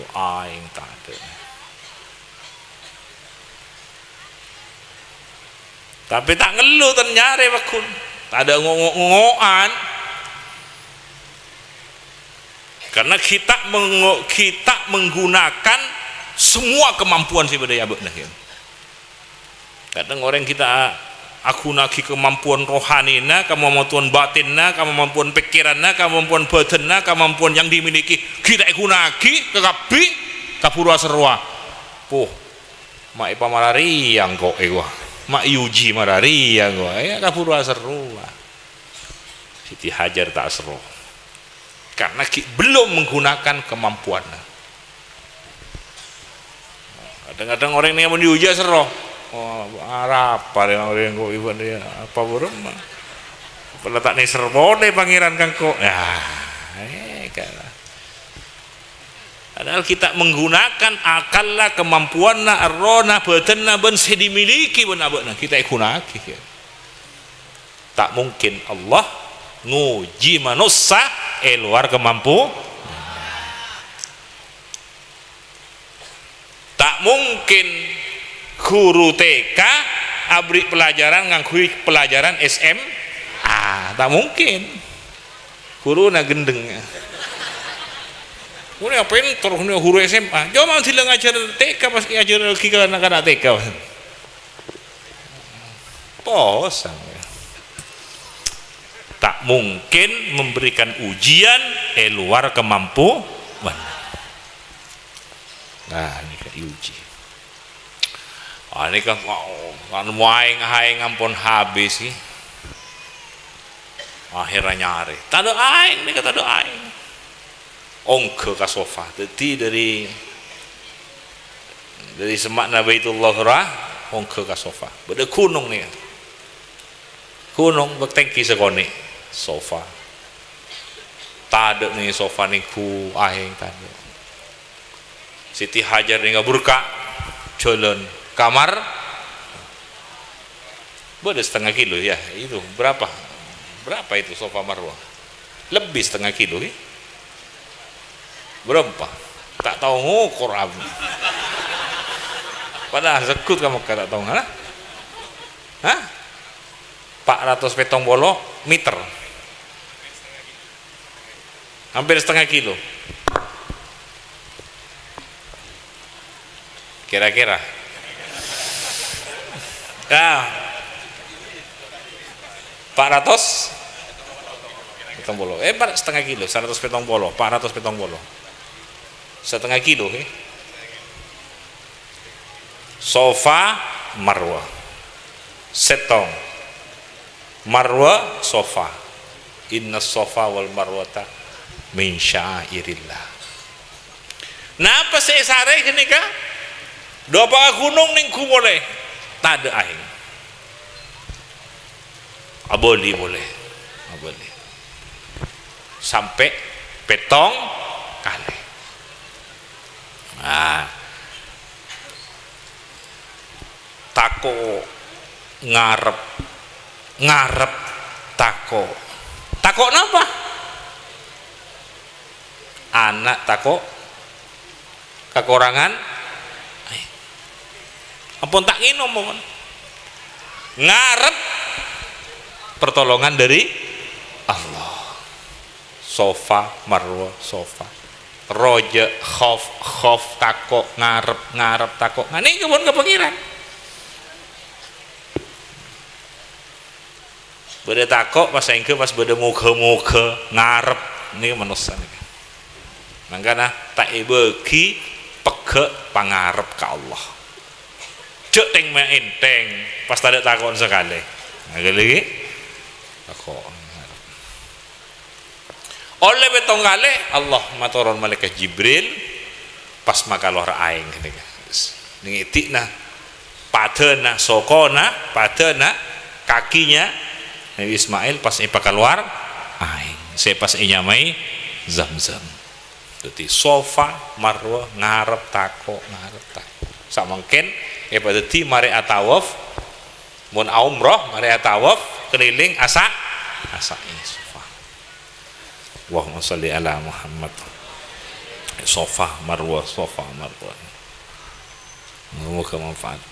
Tapi tak ngeluh dan nyari bakun, tak ada ngok-ngokan. Karena kita menggunakan semua kemampuan si badai abad nah. Kadang orang kita aku naki kemampuan rohanina, kemampuan batinna, kemampuan pikiranna, kemampuan batinna, kemampuan yang dimiliki kita ikunaki kekapi kapura serwa. Mak ipa marari yang kok mak yuji marari yang kok kapura serwa. Siti Hajar tak seru. Karena belum menggunakan kemampuan. Kadang-kadang orang yang mau diuji seru. Apa orang kok ibu dia apa burung pernah tak nih serbone pangeran kangko padahal kita menggunakan akallah kemampuanna arrona badanna ben sedimiliki ben abana kita ikunaki tak mungkin Allah nguji manusia luar kemampu tak mungkin guru TK abri pelajaran ngangkui pelajaran SM tak mungkin guru na gendeng guru ngapain terus guru SMA jauh tidak ngajar TK pas ngajar lagi ke anak-anak TK posang tak mungkin memberikan ujian luar kemampuan. Nah ini kan diuji. Ini kan aing ampun habis sih. Akhirnya nyari. Tado aing nih kata aing. Ongke ka sofa. Jadi dari semakna Baitullah Rah ongke ka sofa. Beda gunung nih. Gunung bertengki sekoni sofa. Tado nih sofa nih ku aing tado. Siti Hajar nih burka jalan kamar beda setengah kilo ya itu berapa itu sofa Marwah lebih setengah kilo ya? Berapa tak tahu ngukur abu padahal sekut kamu tak tahu nggak 400 petong bolo meter hampir setengah kilo kira-kira 400 petong bolo setengah kilo 100 petong bolo 400 petong bolo setengah kilo sofa Marwah setong Marwah sofa inna sofa wal marwata min syairillah. Napa saya sare gini kah doa gunung ning ku boleh tak ada aing aboli boleh, aboli sampai petong kali. Nah, tako ngarep tako napa? Anak tako kekurangan ampun tak nginom mohon ngarep pertolongan dari Allah. Sofa marwa sofa roja khof tako ngarep tako ngene iki pun kepengiran beda tako pas engke pas beda muga ngarep ini manusia nih. Mangkana tak bagi pege pangarep ke Allah. Cek teng enteng pas tak takon sekali. Nah lagi takon. Oleh betong kali Allah maturun malaikat Jibril pas makalor aing ketika ngitikna padana sokona padana kakinya Nabi Ismail pas ipa keluar aing saya pas nyamai Zamzam. Jadi sofa marwa ngarep tako samangken pada ti mari atawaf mun umroh mari atawaf keliling asa ini sofa. Allahumma sholli ala Muhammad. Sofa marwa moga manfaat.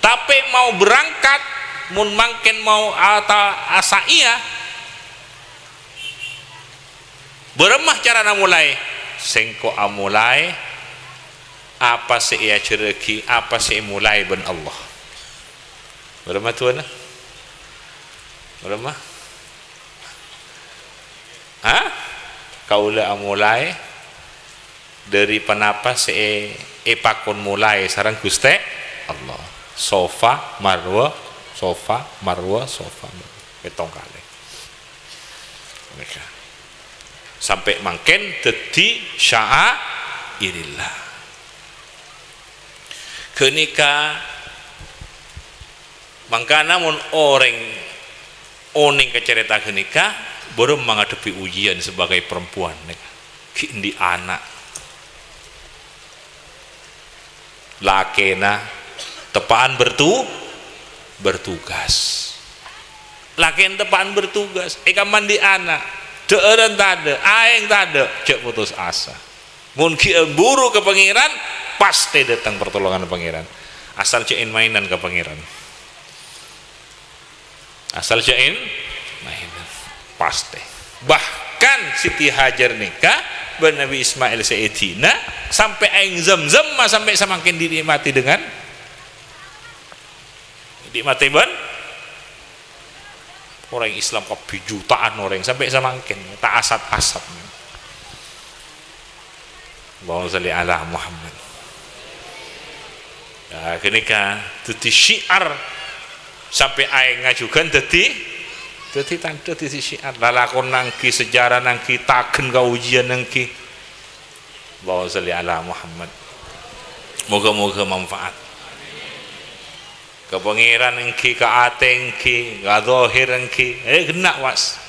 Tapi mau berangkat mun mangken mau asa iya beremah cara mulai sengko amulai apa sih ia cereki apa sih mulai ben Allah beremah tuan beremah kaula amulai dari penapa sih pakon mulai sarang Gusti Allah sofa marwa petong kali mereka sampai mangken dadi sya'airillah kenika mangkana mun orang oning kecerita kenika baru menghadapi ujian sebagai perempuan di anak lakena tepaan bertugas laken tepaan bertugas mandi anak deureun tade aing tade cek putus asa mun kieu buru ke pangeran pasti datang pertolongan pangeran asal cein mainan ke pangeran asal cein mainan pasti bahkan Siti Hajar nikah ben Nabi Ismail Sayyidina sampai aing Zamzam sampai semakin dinikmati dengan dinikmati ben orang Islam kopi jutaan orang sampai semakin tak asat-asat. Allahumma sholli ala Muhammad. Ya kenika dadi syiar sampai aing ngajukan dadi tanda dadi syiar lalakon nangki sejarah nangki taken ka ujian nangki. Allahumma sholli ala Muhammad. Moga-moga manfaat. Ke pangeran engki ke ate engki ke zahir engki kena was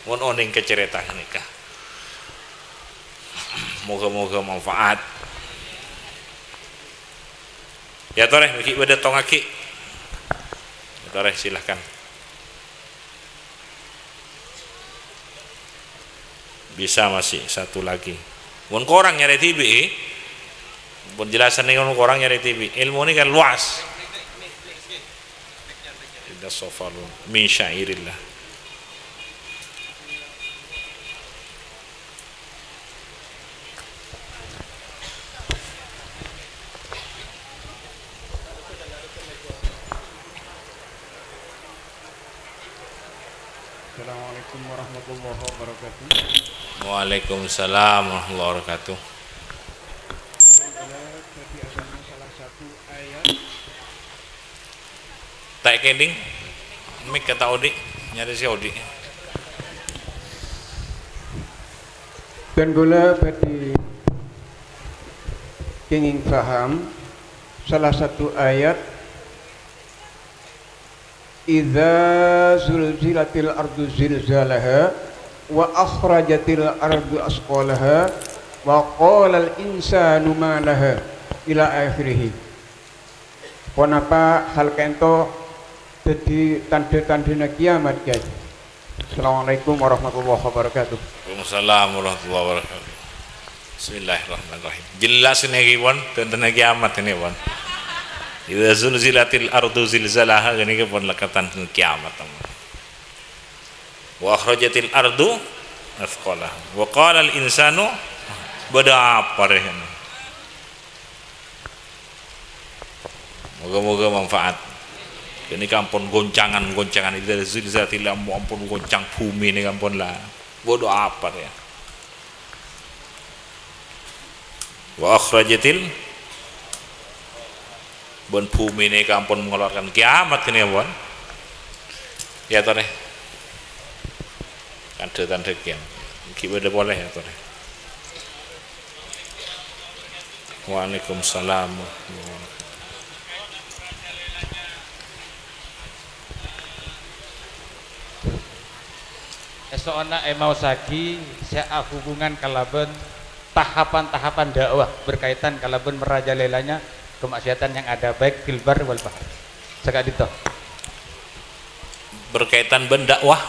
mun oning ke cerita nikah moga-moga manfaat ya toreh miki beda tongaki ya toreh silahkan bisa masih satu lagi mun korang nyari TV penjelasan ini korang nyari TV ilmu ini kan luas sofar min syairillah. Assalamualaikum warahmatullahi wabarakatuh. Waalaikumsalam warahmatullahi wabarakatuh. Tadi ada salah satu ayat tak kending mik kata Odi nyari si Odi dan gula pati kenging paham salah satu ayat idza zulzilatil ardu zilzalaha wa akhrajatil ardu asqalaha wa qala al insanu ma laha ila akhirih. Kenapa hal kento jadi tanda-tanda kiamat guys. Assalamualaikum warahmatullahi wabarakatuh. Waalaikumsalam warahmatullahi wabarakatuh. Bismillahirrahmanirrahim. Jelas ini pun tanda kiamat ini pun. Idza zulzilatil ardu zilzalaha ini pun lekatan kiamat. Wa akhrajatil ardu asqalaha. Wa qala al insanu bada apa ini. Moga-moga manfaat. Ini kampun goncangan itu zilzalatil ampun goncang bumi ini kampun lah. Bodoh apa ya. Wa akhrajatil bon bumi ini kampun mengeluarkan kiamat ini ya bon. Ya toh nih. Tanda kiamat. Gimana boleh ya toh nih. Waalaikumsalam. Esokna mau sagi saya hubungan kalaben tahapan-tahapan dakwah berkaitan kalaben merajalelanya kemaksiatan yang ada baik fil bar wal bahr. Sekali itu. Berkaitan berdakwah.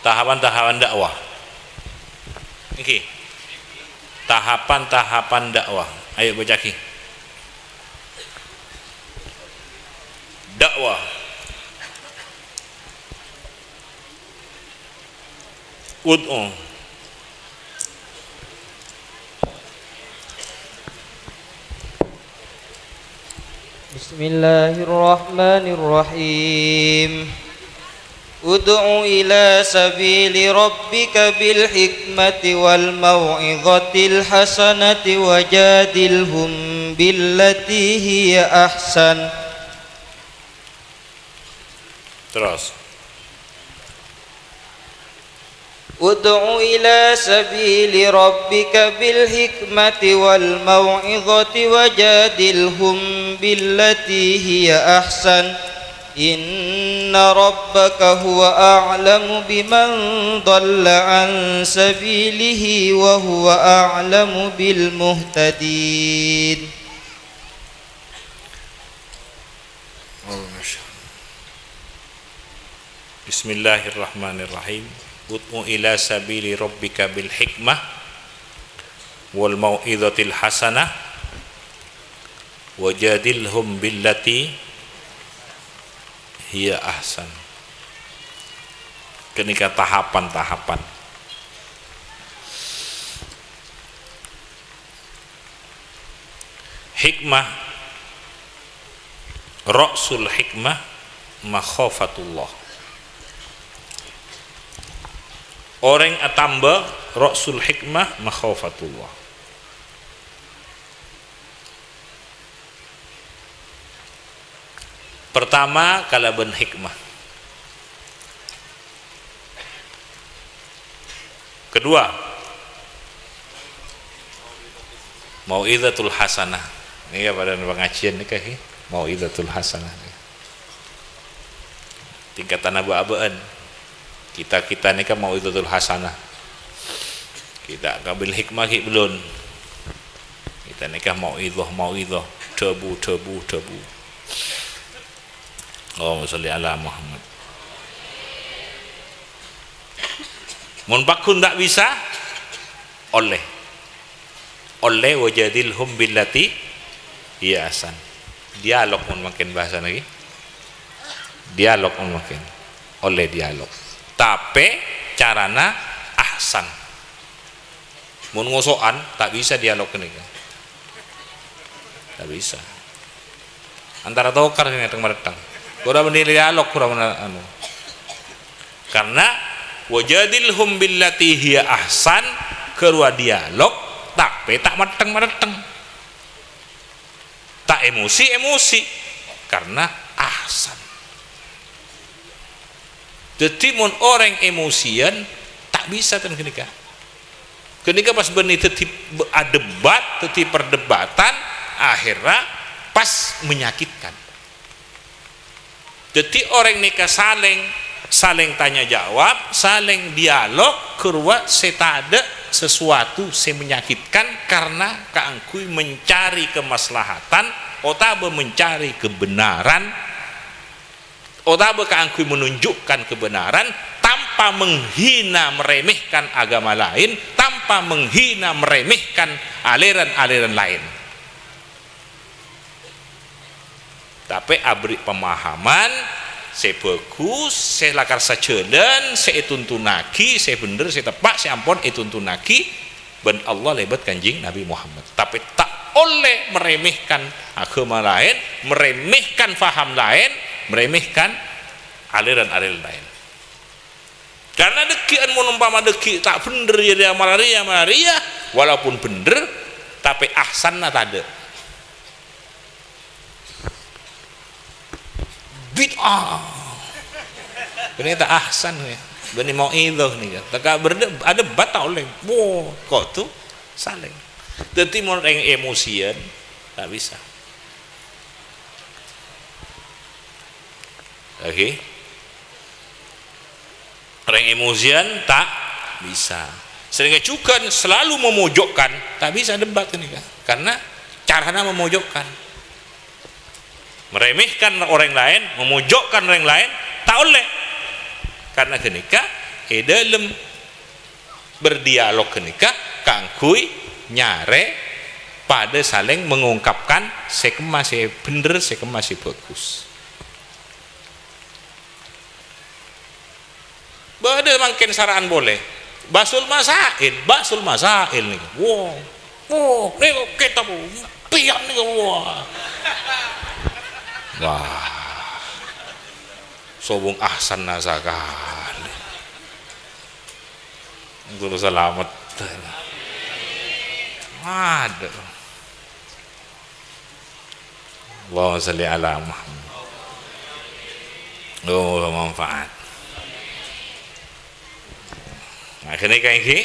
Tahapan-tahapan dakwah. Iki. Tahapan-tahapan dakwah. Ayo baca ki. Dakwah. Ud'u. Bismillahirrahmanirrahim. Ud'u ila sabili rabbika bil hikmati wal mau'izatil hasanati wajadilhum billati hiya ahsan. Terus. Ud'u ila sabili rabbika bil hikmati wal mau'izati wajadilhum billati hiya ahsan. Inna rabbaka huwa a'lamu biman dhalla an sabilihi wa huwa a'lamu bil muhtadin. Bismillahirrahmanirrahim. Ud'u ila sabili rabbika bil hikmah wal mau'izatil hasanah wajadilhum billati hiya ahsan. Kenika tahapan-tahapan. Hikmah, ra'sul hikmah makhafatullah. Orang atamba ra'sul hikmah makhafatullah. Pertama kalaban hikmah. Kedua mau'izatul hasanah. Ini ya pada pengajian nih kayak mau'izatul hasanah. Tingkatan aba-abaan. Kita ini kan mau'izatul hasanah. Kita kabil hikmah ki belum. Kita ini kan mau'izah debu. Allahumma sholli ala Muhammad. Mun pakun tak bisa oleh wajadilhum billati hiya ahsan. Dialog mun makin bahasa lagi. Dialog mun makin oleh dialog. Tapi carana ahsan. Mun ngosokan tak bisa dialog ini. Tak bisa. Antara tokar ini teng meretang. Kurang menilai dialog kurang anu. Karena wajadilhum billati hiya ahsan kerua dialog tapi tak meteng. Tak emosi karena ahsan. Jadi mun orang emosian tak bisa kan kenika. Kenika pas benih teti debat, teti perdebatan akhirnya pas menyakitkan. Jadi orang nikah saling tanya jawab, saling dialog, kurwa setada sesuatu se menyakitkan karena kaangkui mencari kemaslahatan, otabe mencari kebenaran, otabe kaangkui menunjukkan kebenaran tanpa menghina meremehkan agama lain, tanpa menghina meremehkan aliran-aliran lain. Tapi abri pemahaman saya bagus, saya lakar sajedan, saya tuntunaki, saya bener, saya tepak, saya ampun, tuntunaki, ben Allah lebat kanjing Nabi Muhammad. Tapi tak oleh meremehkan agama lain, meremehkan faham lain, meremehkan aliran-aliran lain. Karena dekian menumpama deki tak bener ya malaria, walaupun bener, tapi ahsanna tade. Bid'ah ini tak ahsan ya, bani mau itu nih tak ada bata oleh wow kok tuh saling jadi mau yang emosian tak bisa. Oke, orang emosian tak bisa, sehingga juga selalu memojokkan, tak bisa debat ini kan, karena caranya memojokkan, meremehkan orang lain, memojokkan orang lain, tak oleh. Karena kenika dalam berdialog kenika kangkui nyare pada saling mengungkapkan sekema masih bener, sekema masih bagus. Bade mungkin saran boleh. Basul masail nih. Wow, nih kita bu, pian nih wah. Sobong ahsan nasakan untuk selamat ada Allahumma sholli ala Muhammad. Oh manfaat akhirnya kayak gini.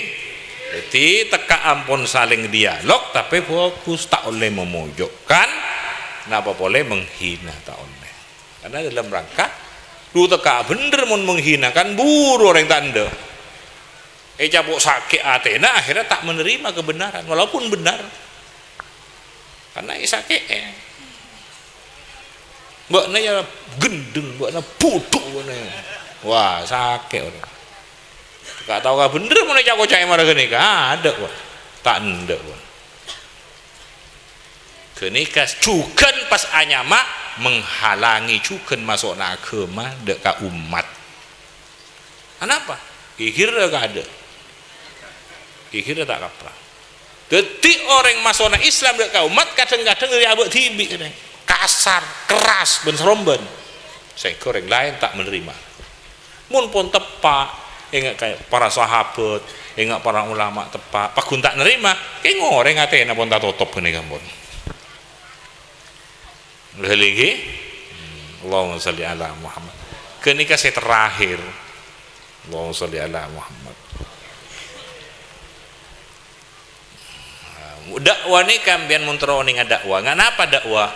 Jadi teka ampun saling dialog tapi fokus, tak oleh memojokkan, napa boleh menghina, tak oleh. Karena dalam rangka lu teka bener mau menghinakan buru orang tanda cabuk sakit atena akhirnya tak menerima kebenaran walaupun benar karena sakit mbak naya gendeng, mbak naya bodoh, wah sakit orang gak tahu gak bener mau naya kok cahaya marah gini ada wah tak ada wah kenikas juga pas anyama menghalangi juga masuk agama dekat umat. Kenapa? Kira gak ada. Kira tak kaprah. Detik orang masuk Islam dekat umat kadang-kadang dari abad tibi kasar, keras, ben seromben. Sehingga orang lain tak menerima. Mun pun tepak, ingat kayak para sahabat, ingat para ulama tepak, pakun tak nerima, kayak ngoreng atena pun tak tutup kene kampun. Lagi Allahumma sholli ala Muhammad. Kenika saya terakhir Allahumma sholli ala Muhammad. Dakwah ni kan bian montro ning dakwah. Ngapa dakwah?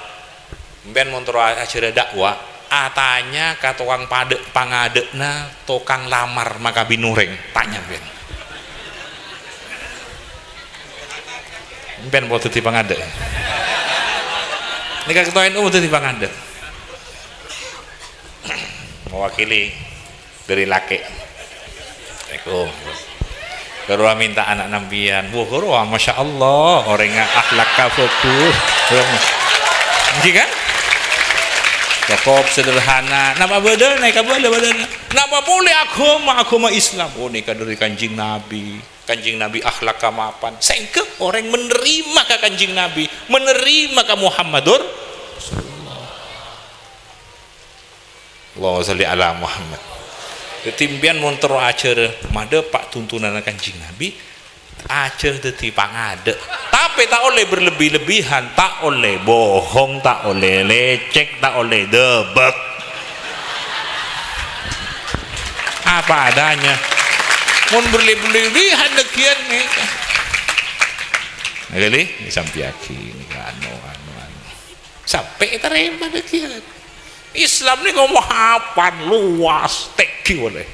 Bian montro acara dakwah atanya ka tukang padek pangadekna tukang lamar maka binureng tanya bian. Bian mau tuti pangadek. Nikah ketuain tuti pangadek. Mewakili dari laki. Assalamualaikum. Gerua minta anak nambian. Wah, gerua masya Allah orangnya akhlak kafokus. Ini kan? Cakep sederhana. Napa beda naik kabel badan. Napa boleh agama Islam? Oh nikah dari kanjing Nabi. Kanjing Nabi akhlak kamapan. Sehingga orang menerima ke kanjing Nabi, menerima ke Muhammadur Allahumma sholli ala Muhammad. Ketimbian montor acer made pak tuntunan kanjing Nabi acer deti pangade. Tapi tak oleh berlebih-lebihan, tak oleh bohong, tak oleh lecek, tak oleh debek. Apa adanya. Mun berlebih-lebihan dekian nih. Ngali disampiaki anu. sampai terima deh. Islam ini ngomong apa luas teki boleh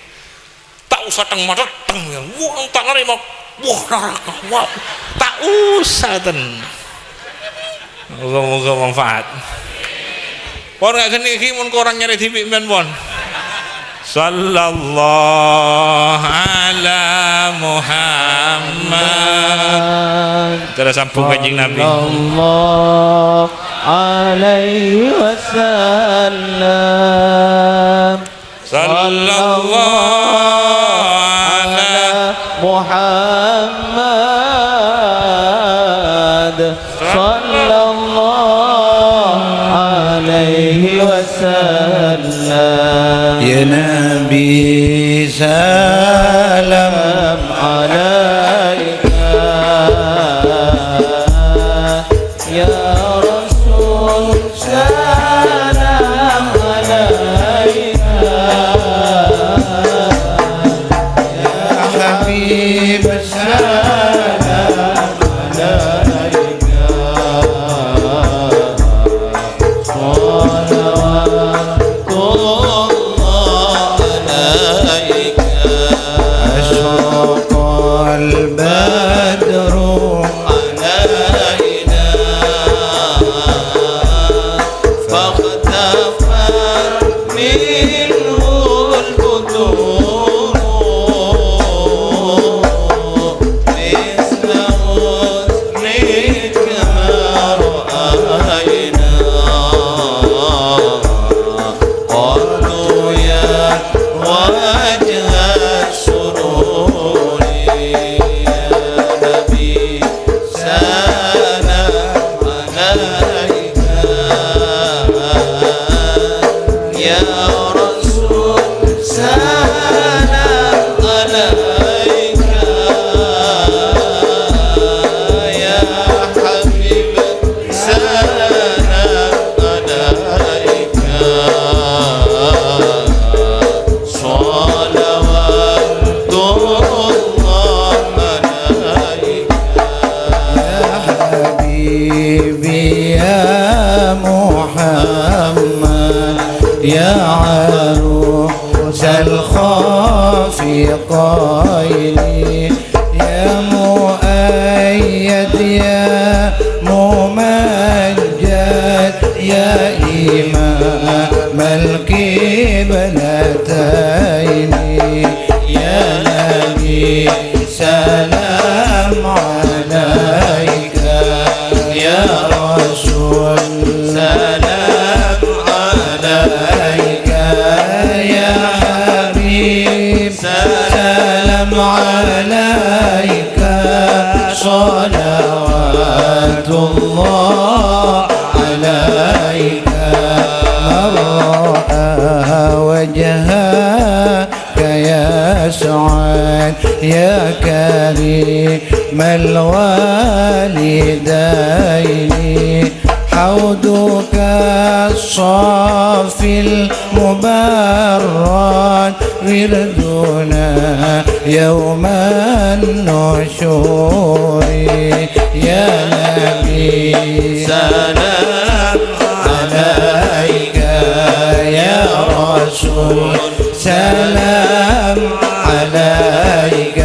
tak usah teng mateng yang wah tak nerima wah neraka wah tak usah ten moga-moga manfaat pon gak gini iki mun koran nyari TV men pon sallallahu ala Muhammad terus sambung kanjeng Nabi sallallahu alaihi wasallam sallallahu ala Muhammad sallallahu alaihi wasallam ya Nabi salam alaika ya Rasul salam alaika ya Habib salam alaika salawatullah alaika asyraqal badru alaina فاختفت منه البدور مثل حسنك ما رأينا قالوا يا وجه السرور يا نبي سلام عليك يا رسول سلام عليك يا حبيب سلام عليك صلوات الله عليك يا حبيبي يا محمد يا عروس الخافقين يا مؤيد يا ممجد يا إمام القبلتين يا نبي سلام عليك يا رسول سلام عليك يا حبيب سلام عليك صلوات الله عليك من رأى وجهك يا سعد يا كريم الوالدين حوضك الصافي المبرد وردنا يوم النشور يا نبي سلام عليك يا رسول سلام عليك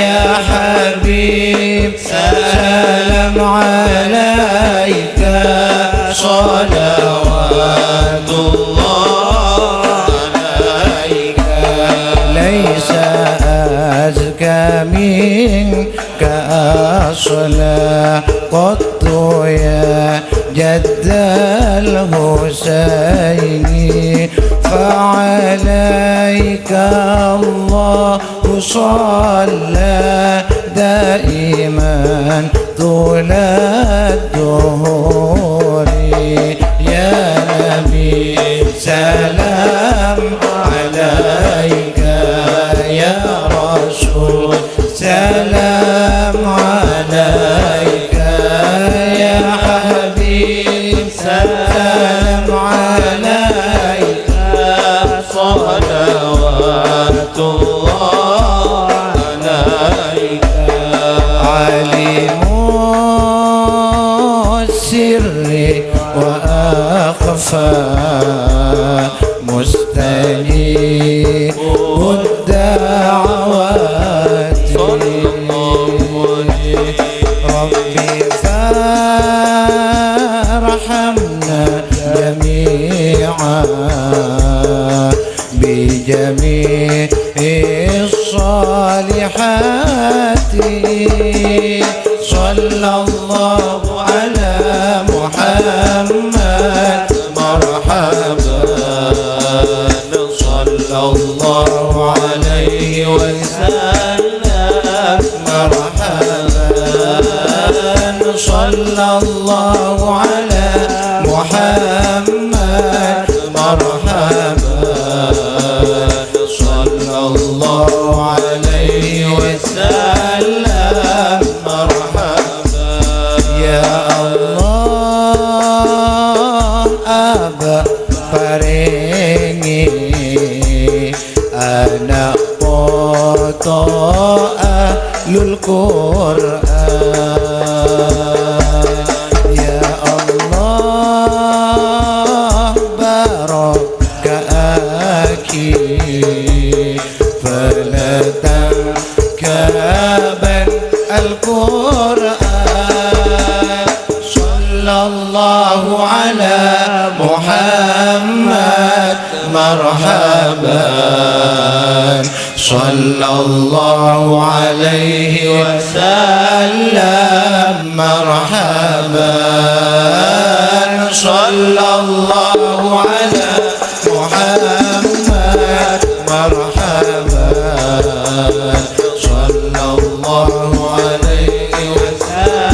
يا حبيب سلام عليك صلوات الله عليك ليس أزكى منك أصلا قط يا جد الحسين فعليك الله صلى دائما طول الدهور يا نبي سلام عليك يا رسول سلام عليك يا حبيب سلام عليك صلوات الله عليك عليم السر المصطفى مستجيب الدعوات ربي فارحمنا جميعا بجميع الصالحات صلى الله على محمد مرحبا صلى الله عليه وسلم مرحبا صلى الله على محمد مرحبا صلى الله عليه وسلم مرحبا يا الله أبا paringi anak poto ahlul Qur'an ya Allah barakaki falatan kaban al-Qur'an sallallahu ala Muhammad marhaban sallallahu alaihi wasallam marhaban sallallahu ala Muhammad marhaban sallallahu alaihi wasallam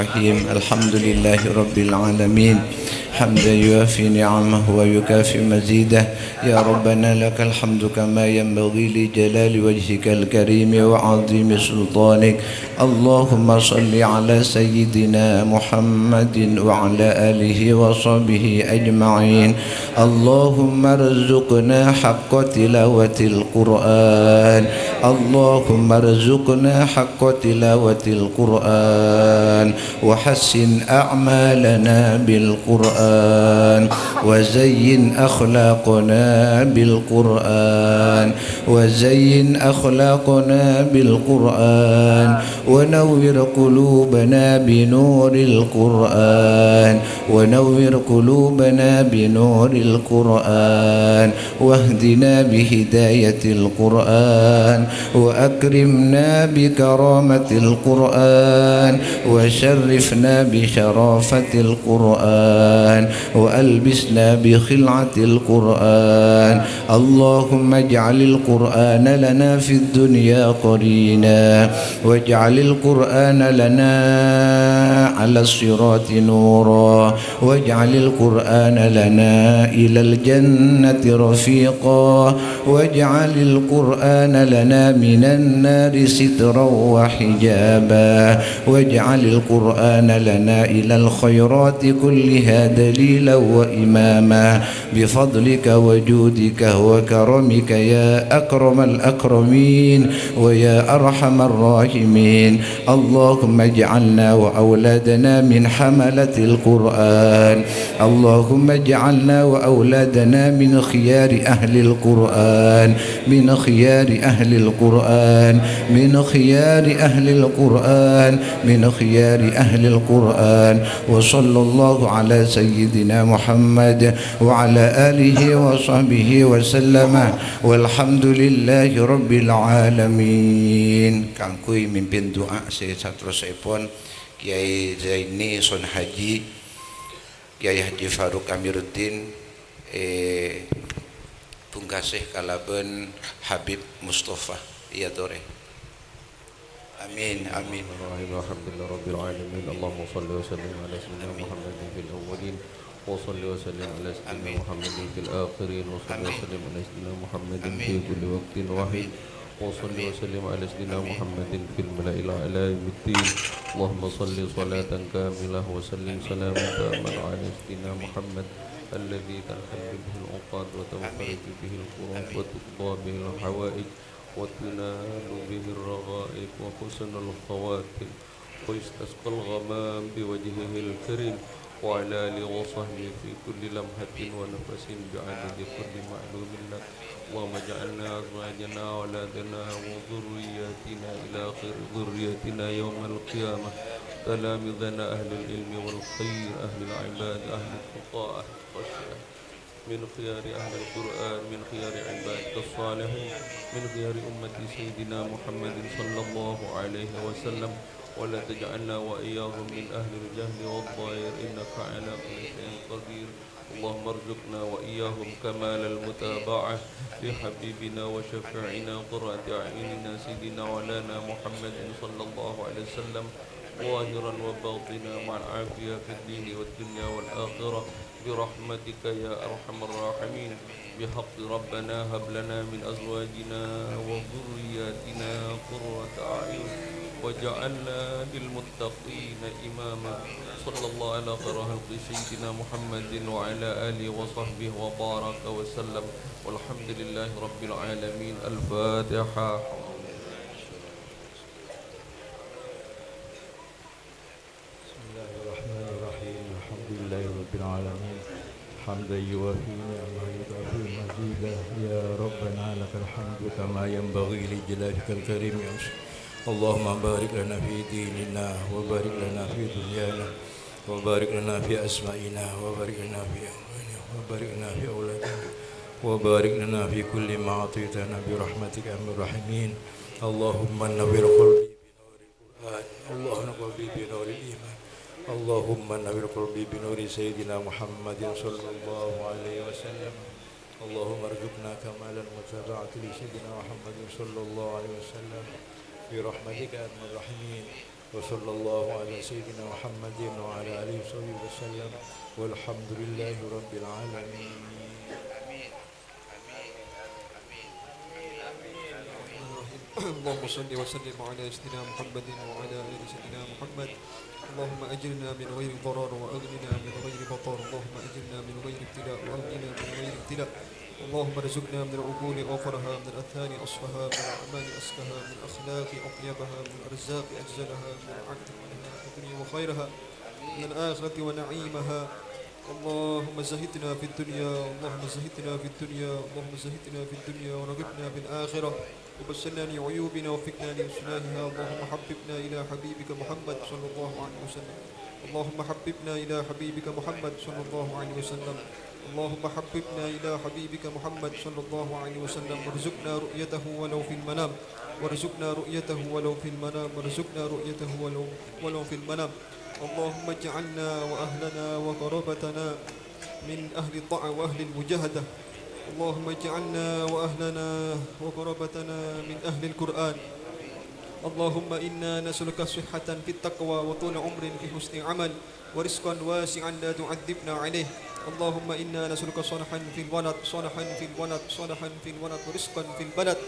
الرحيم الحمد لله رب العالمين حمدا يوافي نعمه ويكافئ مزيده يا ربنا لك الحمد كما ينبغي لجلال وجهك الكريم وعظيم سلطانك اللهم صل على سيدنا محمد وعلى آله وصحبه أجمعين اللهم ارزقنا حق تلاوة القرآن اللهم ارزقنا حق تلاوة القرآن وحسن أعمالنا بالقرآن وزين أخلاقنا بالقرآن وزين أخلاقنا بالقرآن ونور قلوبنا بنور القرآن ونور قلوبنا بنور القرآن واهدنا بهداية القرآن وأكرمنا بكرامة القرآن وشرفنا بشرافة القرآن وألبسنا بخلعة القرآن اللهم اجعل القرآن لنا في الدنيا قرينا واجعل القرآن لنا على الصراط نورا واجعل القرآن لنا إلى الجنة رفيقا واجعل القرآن لنا من النار سترا وحجابا واجعل القرآن لنا إلى الخيرات كلها دليلا وإماما بفضلك وجودك وكرمك يا أكرم الأكرمين ويا أرحم الراحمين اللهم اجعلنا وأولادنا من حملة القرآن اللهم اجعلنا وأولادنا من خيار أهل القرآن من خيار أهل القرآن من خيار أهل القرآن من خيار أهل القرآن وصلى الله على سيدنا محمد وعلى آله وصحبه وسلم والحمد لله رب العالمين. Kangkui mimpin doa satrosipun Kiai Zaini Son Haji Kiai Haji Faruk Amiruddin pungkasih kalaben Habib Mustafa iya tore amin amin alhamdulillah rabbil alamin Allahumma salli wa sallim ala sayyidina Muhammadin fil awwalin wa salli wa sallim ala sayyidina Muhammadin fil akhirin wa salli wa sallim ala sayyidina Muhammadin fi kulli waqtin wahid wa salli wa sallim ala sayyidina Muhammadin fil mala'il a'la yawmiddin Allahumma salli salatan kamilah wa sallim salaman taman ala sayyidina Muhammad الذي تنحل به العقاد وتنفرج به الكروب وتقضى به الحوائج وتنال به الرغائب وحسن الخواتم ويستسقى الغمام بوجهه الكريم وعلى آله وصحبه في كل لمحة ونفس بعدد كل معلوم لك اللهم اجعلنا أزواجنا وأولادنا وذرياتنا إلى آخر ذريتنا يوم القيامة تلامذنا أهل العلم والخير أهل العباد أهل التقى أهل الخشية من خيار أهل القرآن من خيار عبادك الصالحين من خيار أمة سيدنا محمد صلى الله عليه وسلم ولا تجعلنا وإياهم من أهل الجهل والضائر إنك على كل شيء قدير اللهم ارزقنا وإياهم كمال المتابعة لحبيبنا وشفيعنا قرة أعيننا سيدنا ولانا محمد صلى الله عليه وسلم ظاهرا وباطنا مع العافية في الدين والدنيا والآخرة برحمتك يا أرحم الراحمين بحق ربنا هب لنا من أزواجنا وذرياتنا قرة أعين وجعلنا للمتقين إماما صلى الله على خير خلق سيدنا محمد وعلى آله وصحبه وبارك وسلم والحمد لله رب العالمين الفاتحة رب العالمين حمدا يوافي نعمه يكافئ مزيدا يا ربنا لك الحمد كما ينبغي لجلالك الكريم اللهم بارك لنا في ديننا وبارك لنا في دنيانا وبارك لنا في أسمائنا وبارك لنا في أموالنا وبارك لنا في أولادنا وبارك لنا في كل ما أعطيتنا برحمتك يا أرحم الراحمين اللهم نور قلبي بنور القرآن اللهم نور قلبي بنور الإيمان اللهم نور قلبي بنور سيدنا محمد صلى الله عليه وسلم اللهم ارزقنا كمال المتابعة لسيدنا محمد صلى الله عليه وسلم برحمتك يا أرحم الراحمين وصلى الله على سيدنا محمد وعلى آله وصحبه وسلم والحمد لله رب العالمين. اللهم صل وسلم على سيدنا محمد وعلى آل سيدنا محمد. اللهم أجرنا من غير ضرر وأغننا من غير بطر. اللهم أجرنا من غير ابتلاء وأغننا من غير ابتلاء. اللهم ارزقنا من العقول أوفرها، من الأذهان أصفها، من الأعمال أزكها، من الأخلاق أطيبها، من الأرزاق أجزلها، من العقل منها الدنيا وخيرها، من الآخرة ونعيمها. اللهم زهدنا في الدنيا، اللهم زهدنا في الدنيا، اللهم زهدنا في الدنيا ورغبنا بالآخرة وبسلنا لعيوبنا وفقنا لإصلاحها. اللهم حببنا إلى حبيبك محمد صلى الله عليه وسلم. اللهم حببنا إلى حبيبك محمد صلى الله عليه وسلم. اللهم حببنا إلى حبيبك محمد صلى الله عليه وسلم. وارزقنا رؤيته ولو في المنام، وارزقنا رؤيته ولو في المنام، وارزقنا رؤيته ولو في المنام. اللهم اجعلنا وأهلنا وقرابتنا من أهل الطاعة وأهل المجاهدة. اللهم اجعلنا وأهلنا وقرابتنا من أهل القرآن. اللهم إنا نسألك صحة في التقوى وطول عمر في حسن عمل ورزقا واسعا لا تعذبنا عليه. اللهم إنا نسألك صلحا في الولد، صلحا في الولد، صلحا في الولد ورزقا في البلد.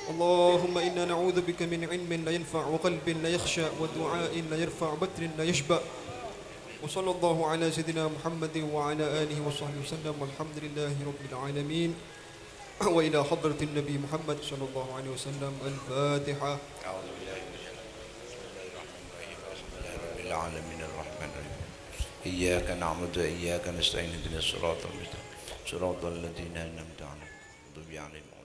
اللهم إنا نعوذ بك من علم لا ينفع وقلب لا يخشى ودعاء لا يرفع وبتر لا يشبع. وصلى الله على سيدنا محمد وعلى آله وصحبه وسلم والحمد لله رب العالمين. وإلى حضرة النبي محمد صلى الله عليه وسلم الفاتحة. أعوذ بالله من الشيطان الرجيم. بسم الله الرحمن الرحيم. الحمد لله رب العالمين الرحمن الرحيم. إياك نعبد وإياك نستعين اهدنا الصراط المستقيم صراط الذين أنعمت عليهم غير المغضوب عليهم